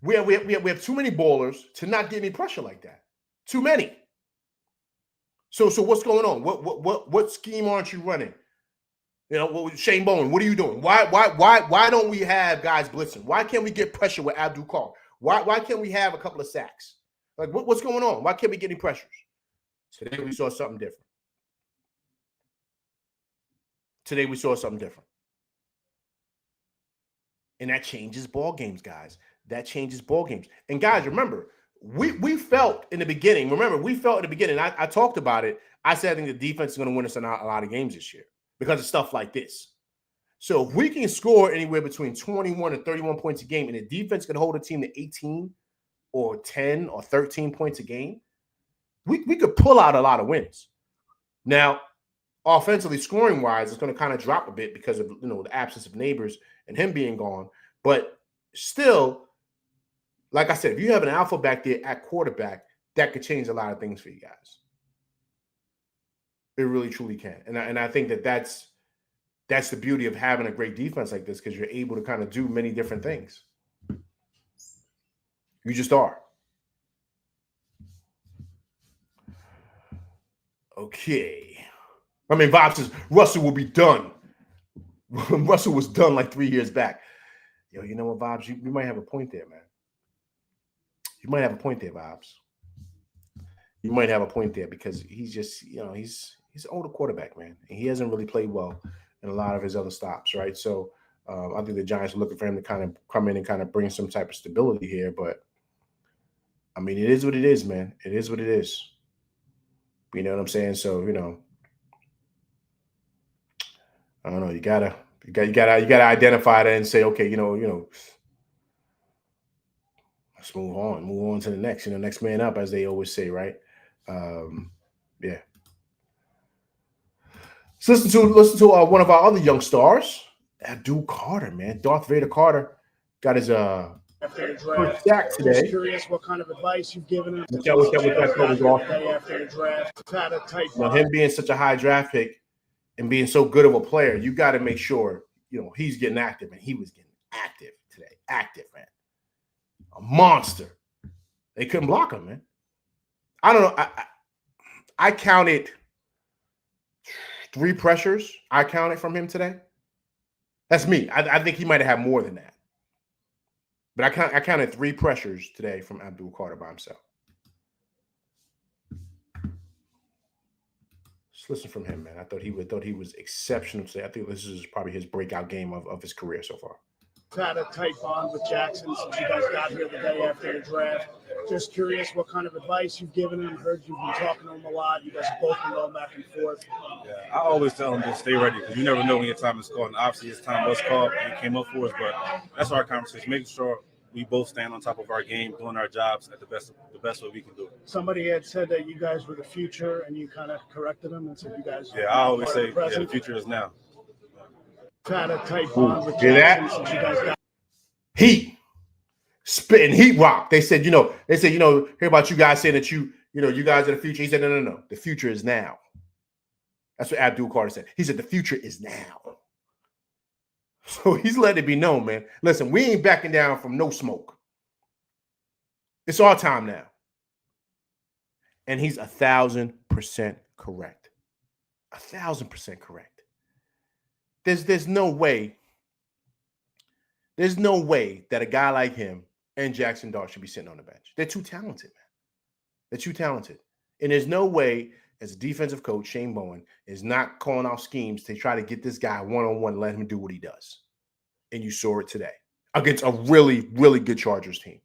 We have too many ballers to not get any pressure like that. Too many. So what's going on? What scheme aren't you running? Shane Bowen, what are you doing? Why don't we have guys blitzing? Why can't we get pressure with Abdul Carr? Why can't we have a couple of sacks? Like what's going on? Why can't we get any pressures? Today we saw something different. And that changes ball games, guys. And guys, remember, we felt in the beginning. I talked about it. I said I think the defense is going to win us a lot of games this year because of stuff like this. So if we can score anywhere between 21 and 31 points a game, and the defense can hold a team to 18 or 10 or 13 points a game, we could pull out a lot of wins. Now, offensively, scoring-wise, it's going to kind of drop a bit because of the absence of Neighbors and him being gone. But still, like I said, if you have an alpha back there at quarterback, that could change a lot of things for you guys. It really, truly can. And I think that's the beauty of having a great defense like this, because you're able to kind of do many different things. You just are. Okay. I mean, Bob says Russell will be done. Russell was done like 3 years back. Yo, you know what, Vibes? You might have a point there, man. You might have a point there, Vibes. You might have a point there because he's just, he's an older quarterback, man. And he hasn't really played well in a lot of his other stops, right? So I think the Giants are looking for him to kind of come in and kind of bring some type of stability here. But, I mean, it is what it is, man. It is what it is. You know what I'm saying? So, I don't know. You gotta identify that and say, okay, let's move on to the next. Next man up, as they always say, right? Yeah. So listen to one of our other young stars, Abdul Carter, man. Darth Vader Carter got his after the draft. sack today. Just curious what kind of advice you've given him. Look at that was awesome. After the draft, had a tight Him being such a high draft pick and being so good of a player, you got to make sure he's getting active, and he was getting active today. Active, man. A monster. They couldn't block him, man. I don't know. I counted 3 pressures. I counted from him today. That's me. I think he might have had more than that. But I counted 3 pressures today from Abdul Carter by himself. Just listen from him, man. I thought he was exceptional today. I think this is probably his breakout game of his career so far. Had a tight bond with Jackson since you guys got here the day after the draft. Just curious what kind of advice you've given him. Heard you've been talking to him a lot. You guys have both been going back and forth. Yeah, I always tell him to stay ready because you never know when your time is called. And obviously, his time was called and he came up for us. But that's our conversation, making sure we both stand on top of our game, doing our jobs at the best way we can do it. Somebody had said that you guys were the future, and you kind of corrected them and said you guys. Yeah, I always say the future is now. Had a tight bond with Hear Jackson that? since you guys got. Heat. Spitting heat rock. They said, hear about you guys saying that you guys are the future. He said, no. The future is now. That's what Abdul Carter said. He said, the future is now. So he's letting it be known, man. Listen, we ain't backing down from no smoke. It's our time now. And he's 1,000% correct. 1,000% correct. There's no way. There's no way that a guy like him and Jackson Dart should be sitting on the bench. They're too talented, man. They're too talented. And there's no way, as a defensive coach, Shane Bowen is not calling out schemes to try to get this guy one-on-one and let him do what he does. And you saw it today against a really, really good Chargers team.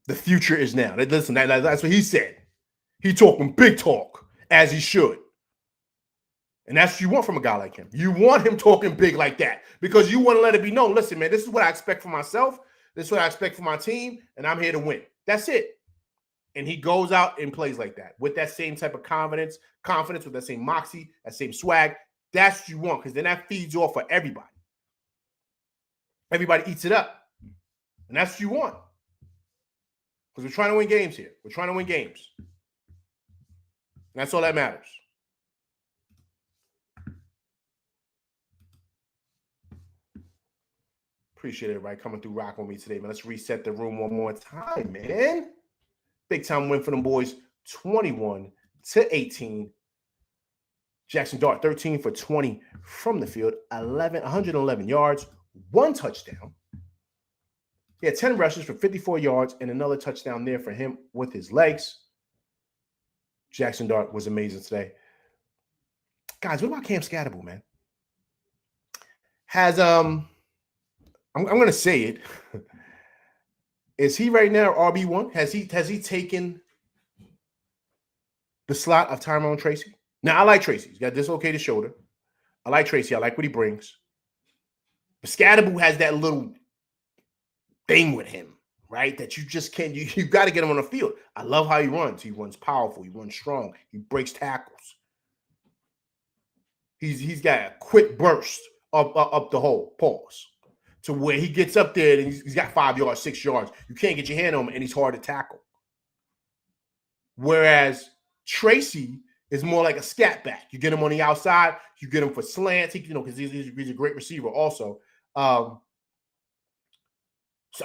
The future is now. Listen, that's what he said. He talking big talk, as he should. And that's what you want from a guy like him. You want him talking big like that because you want to let it be known. Listen, man, this is what I expect from myself. This is what I expect from my team, and I'm here to win. That's it. And he goes out and plays like that with that same type of confidence, with that same moxie, that same swag. That's what you want because then that feeds off for everybody. Everybody eats it up. And that's what you want. Because we're trying to win games here. We're trying to win games. And that's all that matters. Appreciate everybody coming through rocking with me today, man. Let's reset the room one more time, man. Big time win for them boys, 21-18. Jackson Dart, 13 for 20 from the field, 111 yards, 1 touchdown. He had 10 rushes for 54 yards and another touchdown there for him with his legs. Jackson Dart was amazing today. Guys, what about Cam Scatterbull, man? Has I'm going to say it. Is he right now RB1? Has he taken the slot of Tyrone Tracy? Now, I like Tracy. He's got dislocated shoulder. I like Tracy. I like what he brings. But Scatterbull has that little thing with him, right? That you just can't. You got to get him on the field. I love how he runs. He runs powerful. He runs strong. He breaks tackles. He's got a quick burst up the hole. Pause. To where he gets up there and he's got 5 yards, 6 yards. You can't get your hand on him, and he's hard to tackle. Whereas Tracy is more like a scat back. You get him on the outside, you get him for slants, because he's a great receiver also. So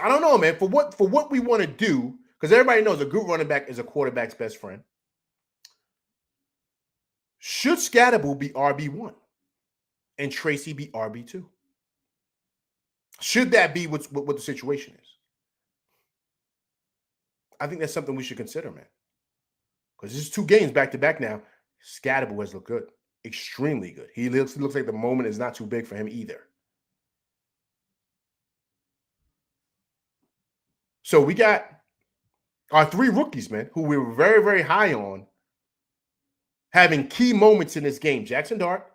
I don't know, man. For what we want to do, because everybody knows a good running back is a quarterback's best friend. Should Scatterable be RB1 and Tracy be RB2? Should that be what the situation is? I think that's something we should consider, man. Because this is 2 games back-to-back now. Scatterable has looked good. Extremely good. He looks like the moment is not too big for him either. So we got our 3 rookies, man, who we were very, very high on, having key moments in this game. Jackson Dart,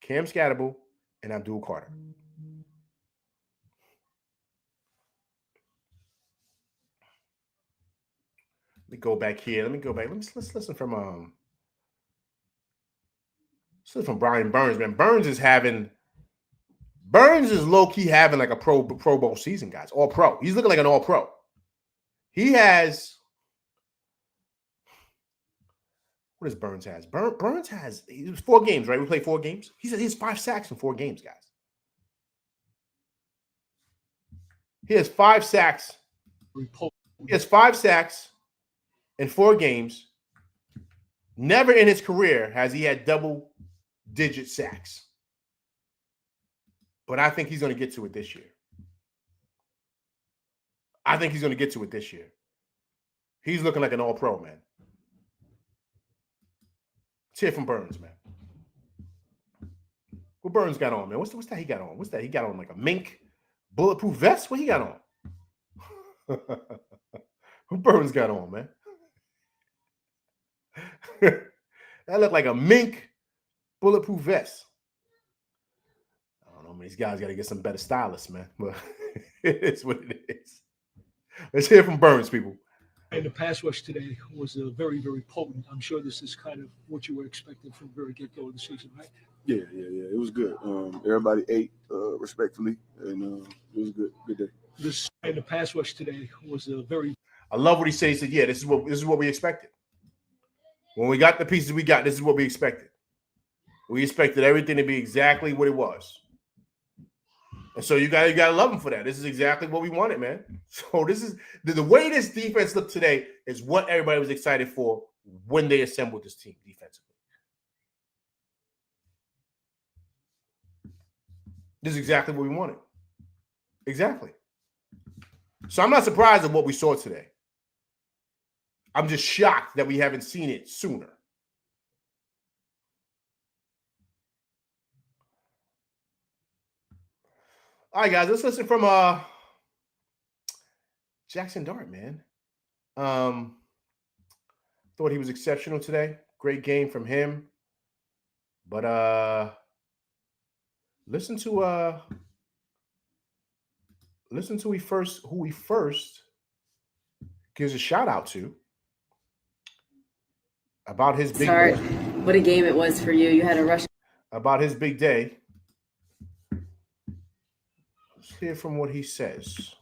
Cam Scatterable, and Abdul Carter. Let me go back here. Let's listen from Brian Burns, man. Burns is low-key having like a Pro Bowl season, guys. All pro. He's looking like an all pro. He has, what does Burns has? Burns has 4 games, right? We played 4 games. He has 5 sacks in 4 games, guys. He has 5 sacks. He has 5 sacks in 4 games. Never in his career has he had double-digit sacks. But I think he's going to get to it this year. He's looking like an all-pro, man. Let's hear from Burns, man. What Burns got on, man? What's that he got on? What's that? He got on like a mink bulletproof vest? What he got on? What Burns got on, man? That looked like a mink bulletproof vest. I don't know, man. These guys got to get some better stylists, man. But it is what it is. Let's hear from Burns, people. And the pass rush today was very, very potent. I'm sure this is kind of what you were expecting from the very get-go of the season, right? Yeah. It was good. Everybody ate respectfully, and it was a good day. The pass rush today was very. I love what he said. He said, "Yeah, this is what we expected. When we got the pieces we got, this is what we expected. We expected everything to be exactly what it was." And so you gotta love him for that. This is exactly what we wanted, man. So this is the way this defense looked today is what everybody was excited for when they assembled this team defensively. This is exactly what we wanted. Exactly. So I'm not surprised at what we saw today. I'm just shocked that we haven't seen it sooner. All right, guys, let's listen from Jackson Dart, man. Thought he was exceptional today. Great game from him. But listen to who he first gives a shout out to about his big Start. What a game it was for you. You had a rush. About his big day. Let's hear from what he says.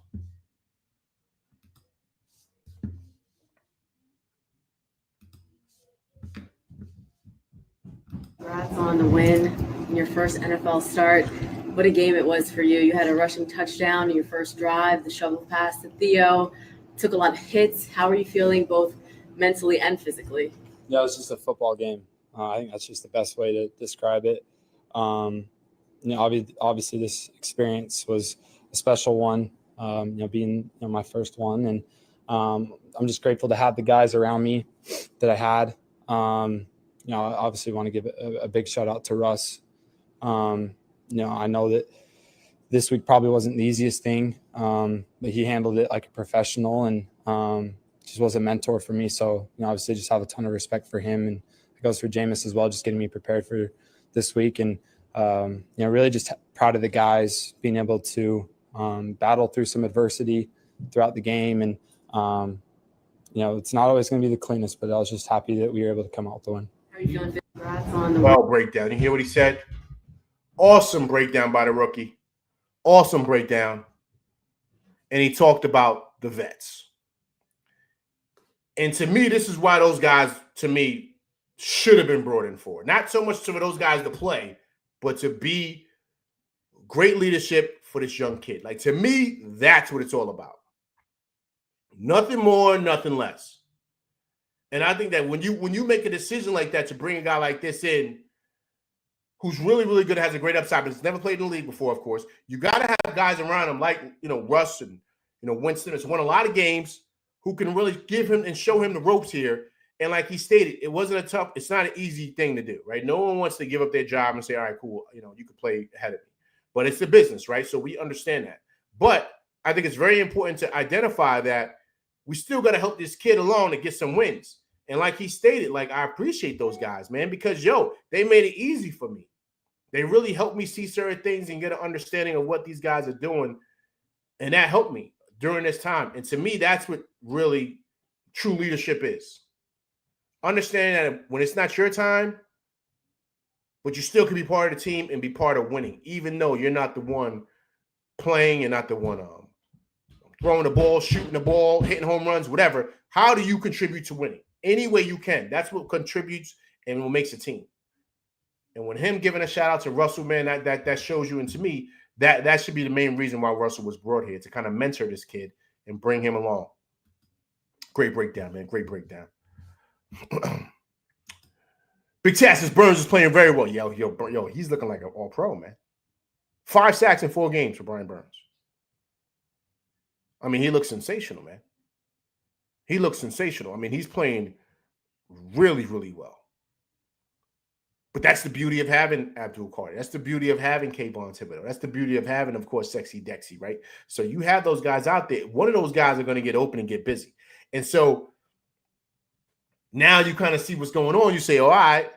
Congrats on the win in your first NFL start. What a game it was for you. You had a rushing touchdown in your first drive, the shovel pass to Theo. Took a lot of hits. How are you feeling both mentally and physically? Yeah, it was just a football game. I think that's just the best way to describe it. Obviously this experience was a special one, being my first one. And I'm just grateful to have the guys around me that I had. I obviously want to give a big shout out to Russ. I know that this week probably wasn't the easiest thing, but he handled it like a professional and just was a mentor for me. So, obviously just have a ton of respect for him, and it goes for Jameis as well, just getting me prepared for this week. And, really just proud of the guys being able to battle through some adversity throughout the game. And, it's not always going to be the cleanest, but I was just happy that we were able to come out with the win. How are you feeling? Congrats on the Well, breakdown. You hear what he said? Awesome breakdown by the rookie. Awesome breakdown. And he talked about the vets. And to me, this is why those guys, to me, should have been brought in for. Not so much for those guys to play, but to be great leadership for this young kid. Like, to me, that's what it's all about. Nothing more, nothing less. And I think that when you make a decision like that to bring a guy like this in, who's really, really good, has a great upside, but has never played in the league before, of course, you got to have guys around him like, Russ and, Winston has won a lot of games, who can really give him and show him the ropes here. And like he stated, it's not an easy thing to do, right? No one wants to give up their job and say, all right, cool, you can play ahead of me. But it's the business, right? So we understand that. But I think it's very important to identify that we still got to help this kid along to get some wins. And like he stated, like, I appreciate those guys, man, because, they made it easy for me. They really helped me see certain things and get an understanding of what these guys are doing. And that helped me during this time. And to me, that's what really true leadership is. Understanding that when it's not your time, but you still can be part of the team and be part of winning, even though you're not the one playing, you're not the one throwing the ball, shooting the ball, hitting home runs, whatever. How do you contribute to winning? Any way you can. That's what contributes and what makes a team. And when him giving a shout out to Russell, man, that shows you, and to me, that should be the main reason why Russell was brought here, to kind of mentor this kid and bring him along. Great breakdown, man. Great breakdown. Big Tassis Burns is playing very well. Yo, he's looking like an all-pro, man. 5 sacks in 4 games for Brian Burns. I mean, he looks sensational, man. He looks sensational. I mean, he's playing really, really well. But that's the beauty of having Abdul Carter. That's the beauty of having Kayvon Thibodeau. That's the beauty of having, of course, Sexy Dexy, right? So you have those guys out there. One of those guys are going to get open and get busy. And so now you kind of see what's going on. You say, all right,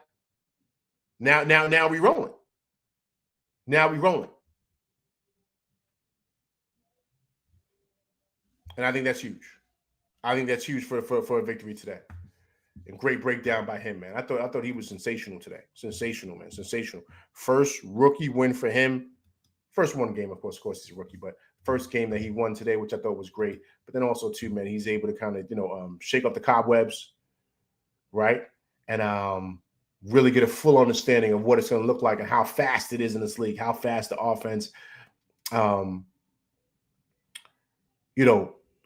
now we rolling. Now we rolling. And I think that's huge. I think that's huge for a victory today. And great breakdown by him, man. I thought he was sensational today. Sensational, man. Sensational. First rookie win for him. First one game, of course he's a rookie, but first game that he won today, which I thought was great. But then also too, man, he's able to kind of, shake up the cobwebs, right? And really get a full understanding of what it's going to look like and how fast it is in this league, how fast the offense,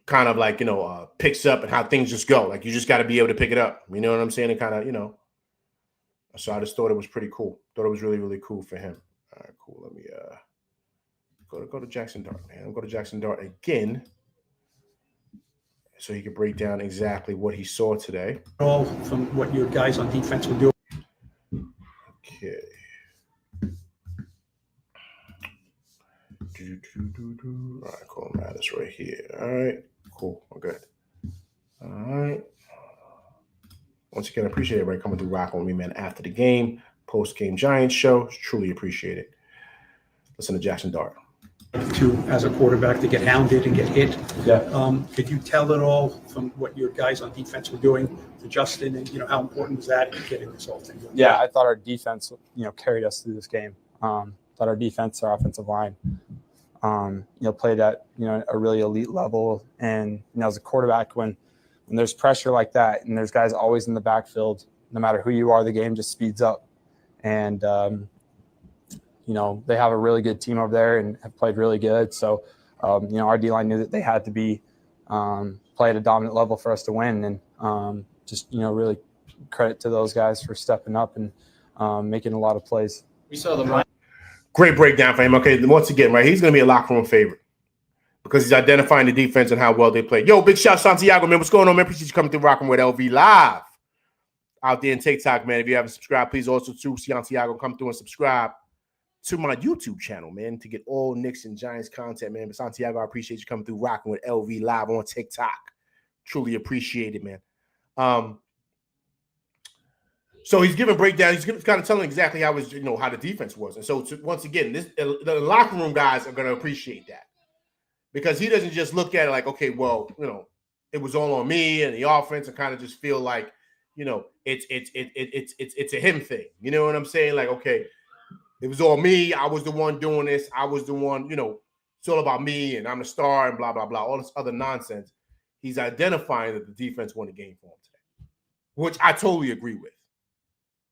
kind of like, picks up and how things just go. Like, you just got to be able to pick it up. You know what I'm saying? And kind of, so I just thought it was pretty cool. Thought it was really, really cool for him. All right, cool. Let me go to Jackson Dart, man. I'll go to Jackson Dart again so he can break down exactly what he saw today. All from what your guys on defense were doing. Okay. All right, cool. That's right here. All right, cool. We're good. All right. Once again, I appreciate everybody coming through rocking with me, man, after the game, post-game Giants show. Truly appreciate it. Listen to Jackson Dart. As a quarterback, to get hounded and get hit. Yeah. Could you tell it all from what your guys on defense were doing to Justin, and how important was that in getting this whole thing going? Yeah, I thought our defense, carried us through this game. Thought our defense, our offensive line, played at a really elite level. And as a quarterback, when there's pressure like that, and there's guys always in the backfield, no matter who you are, the game just speeds up. And they have a really good team over there and have played really good. So, our D-line knew that they had to be play at a dominant level for us to win. And really credit to those guys for stepping up and making a lot of plays. We saw the Great breakdown for him. Okay, once again, right, he's going to be a locker room favorite because he's identifying the defense and how well they play. Yo, big shout Santiago, man. What's going on, man? Appreciate you coming through rocking with LV Live out there in TikTok, man. If you haven't subscribed, please also to Santiago, come through and subscribe to my YouTube channel, man, to get all Knicks and Giants content, man. But Santiago, I appreciate you coming through rocking with LV Live on TikTok. Truly appreciate it, man. So he's giving breakdown. He's kind of telling exactly how how the defense was. And so once again, the locker room guys are going to appreciate that because he doesn't just look at it like, okay, well, it was all on me and the offense, and kind of just feel like, it's a him thing. You know what I'm saying? Like, okay, it was all me. I was the one doing this. I was the one, it's all about me and I'm the star and blah, blah, blah, all this other nonsense. He's identifying that the defense won the game for him today, which I totally agree with.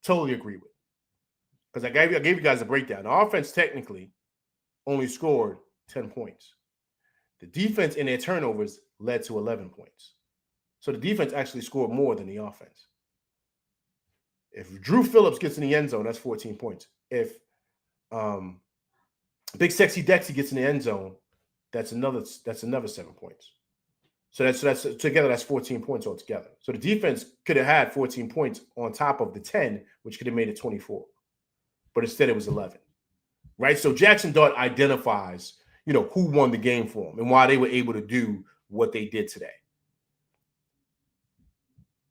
Totally agree with. Because I gave you guys a breakdown. The offense technically only scored 10 points. The defense in their turnovers led to 11 points. So the defense actually scored more than the offense. If Drew Phillips gets in the end zone, that's 14 points. If Big Sexy Dexy gets in the end zone, that's another 7 points. So that's together, that's 14 points altogether. So the defense could have had 14 points on top of the 10, which could have made it 24. But instead it was 11. Right? So Jackson Dart identifies, who won the game for him and why they were able to do what they did today.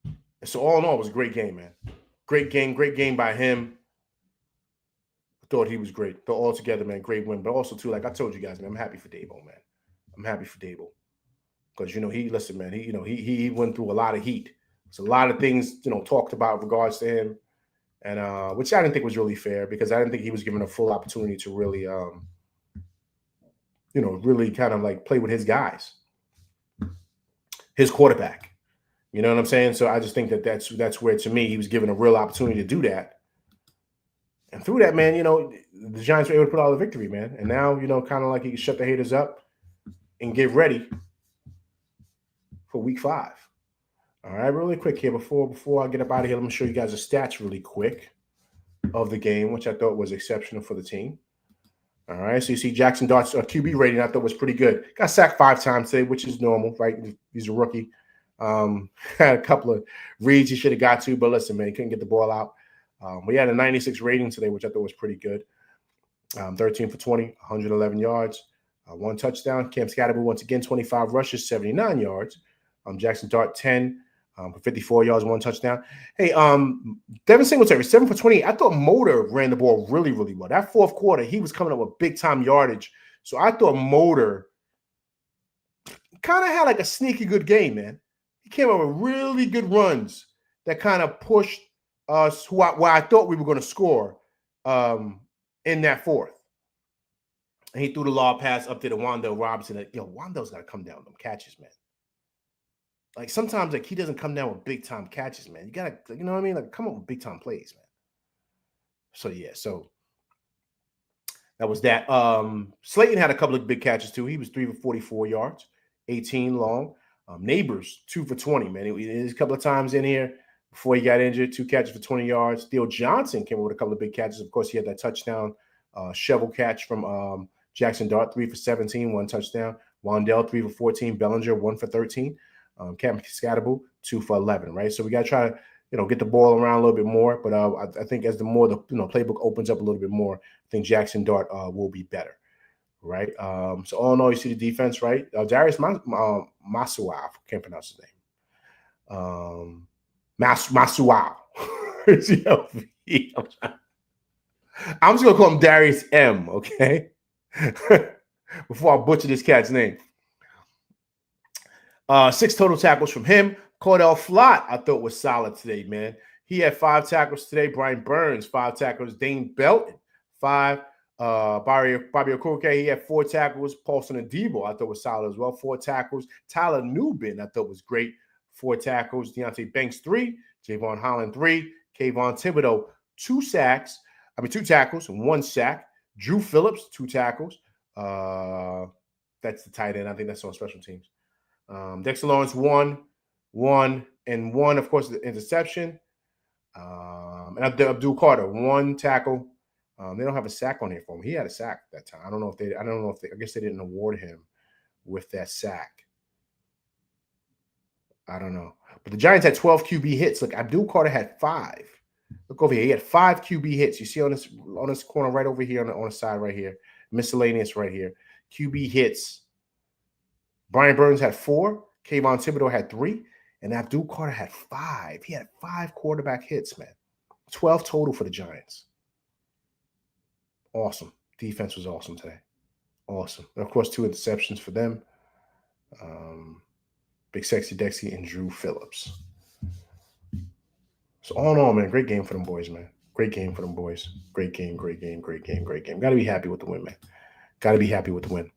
And so all in all, it was a great game, man. Great game by him. I thought he was great. Thought all together, man, great win. But also, too, like I told you guys, man, I'm happy for Dabo, man. I'm happy for Dabo. Because, he went through a lot of heat. There's a lot of things, talked about in regards to him. And which I didn't think was really fair because I didn't think he was given a full opportunity to really, really kind of like play with his guys, his quarterback. You know what I'm saying? So I just think that's where, to me, he was given a real opportunity to do that. And through that, man, the Giants were able to put out the victory, man. And now, kind of like he can shut the haters up and get ready for week 5. All right, really quick here before I get up out of here, let me show you guys the stats really quick of the game, which I thought was exceptional for the team. All right, so you see Jackson Dart's QB rating I thought was pretty good. Got sacked 5 times today, which is normal, right? He's a rookie. Had a couple of reads he should have got to, but listen, man, he couldn't get the ball out. We had a 96 rating today, which I thought was pretty good. 13 for 20, 111 yards, 1 touchdown. Cam Scatterby, once again, 25 rushes, 79 yards. Jackson Dart, 10 for 54 yards, 1 touchdown. Hey, Devin Singletary, 7 for 28. I thought Motor ran the ball really, really well. That fourth quarter, he was coming up with big-time yardage. So I thought Motor kind of had like a sneaky good game, man. He came up with really good runs that kind of pushed us where I thought we were going to score in that fourth. And he threw the lob pass up to the Wandale Robinson. Wandale's got to come down with them catches, man. Like sometimes, like he doesn't come down with big time catches, man. You gotta, you know what I mean? Like come up with big time plays, man. So yeah, so that was that. Slayton had a couple of big catches too. He was 3 for 44 yards, 18 long. Neighbors 2 for 20, man. There's a couple of times in here before he got injured, 2 catches for 20 yards. Theo Johnson came up with a couple of big catches. Of course, he had that touchdown shovel catch from Jackson Dart, 3 for 17, 1 touchdown. Wandale 3 for 14. Bellinger 1 for 13. Cam Scatterby 2 for 11, right? So we got to try to, get the ball around a little bit more. But I think as the more the playbook opens up a little bit more, I think Jackson Dart will be better, right? So all in all, you see the defense, right? Darius Masuau, can't pronounce his name. Masuau. I'm just gonna call him Darius M. Okay, before I butcher this cat's name. 6 total tackles from him. Cordell Flott, I thought was solid today, man. He had 5 tackles today. Brian Burns, 5 tackles. Dane Belton, 5. Bobby Okoke, he had 4 tackles. Paulson Adebo, I thought was solid as well. 4 tackles. Tyler Newbin, I thought was great. 4 tackles. Deontay Banks, 3. Javon Holland, 3. Kayvon Thibodeau, 2 tackles and 1 sack. Drew Phillips, 2 tackles. That's the tight end. I think that's on special teams. Dexter Lawrence, 1, and 1, of course, the interception. And Abdul Carter, 1 tackle. They don't have a sack on here for him. He had a sack that time. I guess they didn't award him with that sack. I don't know. But the Giants had 12 QB hits. Look, Abdul Carter had 5. Look over here. He had 5 QB hits. You see on this corner right over here on the side right here. Miscellaneous right here. QB hits. Brian Burns had 4. Kayvon Thibodeau had 3. And Abdul Carter had 5. He had 5 quarterback hits, man. 12 total for the Giants. Awesome. Defense was awesome today. Awesome. And of course, 2 interceptions for them. Big Sexy Dexy and Drew Phillips. So all in all, man, great game for them boys, man. Great game for them boys. Great game. Got to be happy with the win, man. Got to be happy with the win.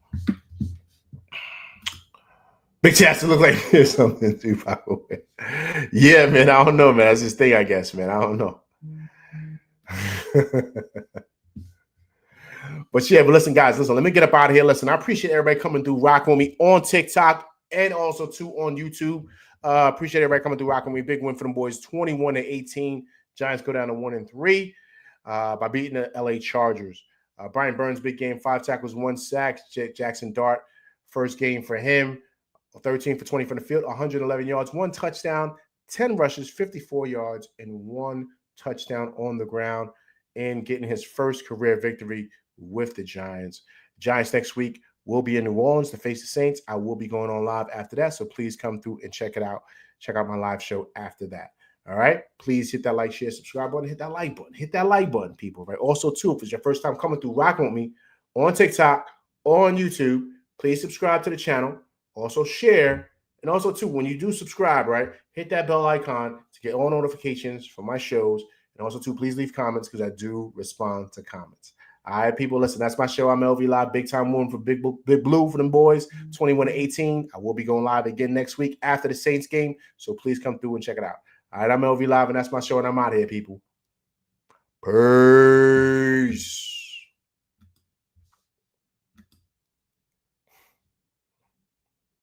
Big Chance look like there's something too, by the way. Yeah, man, I don't know, man. That's his thing, I guess, man. I don't know. But listen, guys, let me get up out of here. Listen, I appreciate everybody coming through, rocking with me on TikTok and also 2 on YouTube. Appreciate everybody coming through, rocking with me. Big win for them boys, 21-18. Giants go down to 1-3 by beating the LA Chargers. Brian Burns, big game, 5 tackles, 1 sack. Jackson Dart, first game for him, 13 for 20 from the field, 111 yards, 1 touchdown, 10 rushes, 54 yards, and 1 touchdown on the ground, and getting his first career victory with the Giants. Giants next week will be in New Orleans to face the Saints. I will be going on live after that, so please come through and check it out. Check out my live show after that. All right, please hit that like, share, subscribe button, hit that like button, people. Right. Also, too, if it's your first time coming through, rocking with me on TikTok or on YouTube, please subscribe to the channel. Also share, and also too, when you do subscribe, right, hit that bell icon to get all notifications for my shows. And also too, please leave comments because I do respond to comments. All right, people, listen, that's my show. I'm LV Live, big time win for Big Blue for them boys, 21-18. I will be going live again next week after the Saints game, so please come through and check it out. All right, I'm LV Live, and that's my show, and I'm out of here, people. Peace.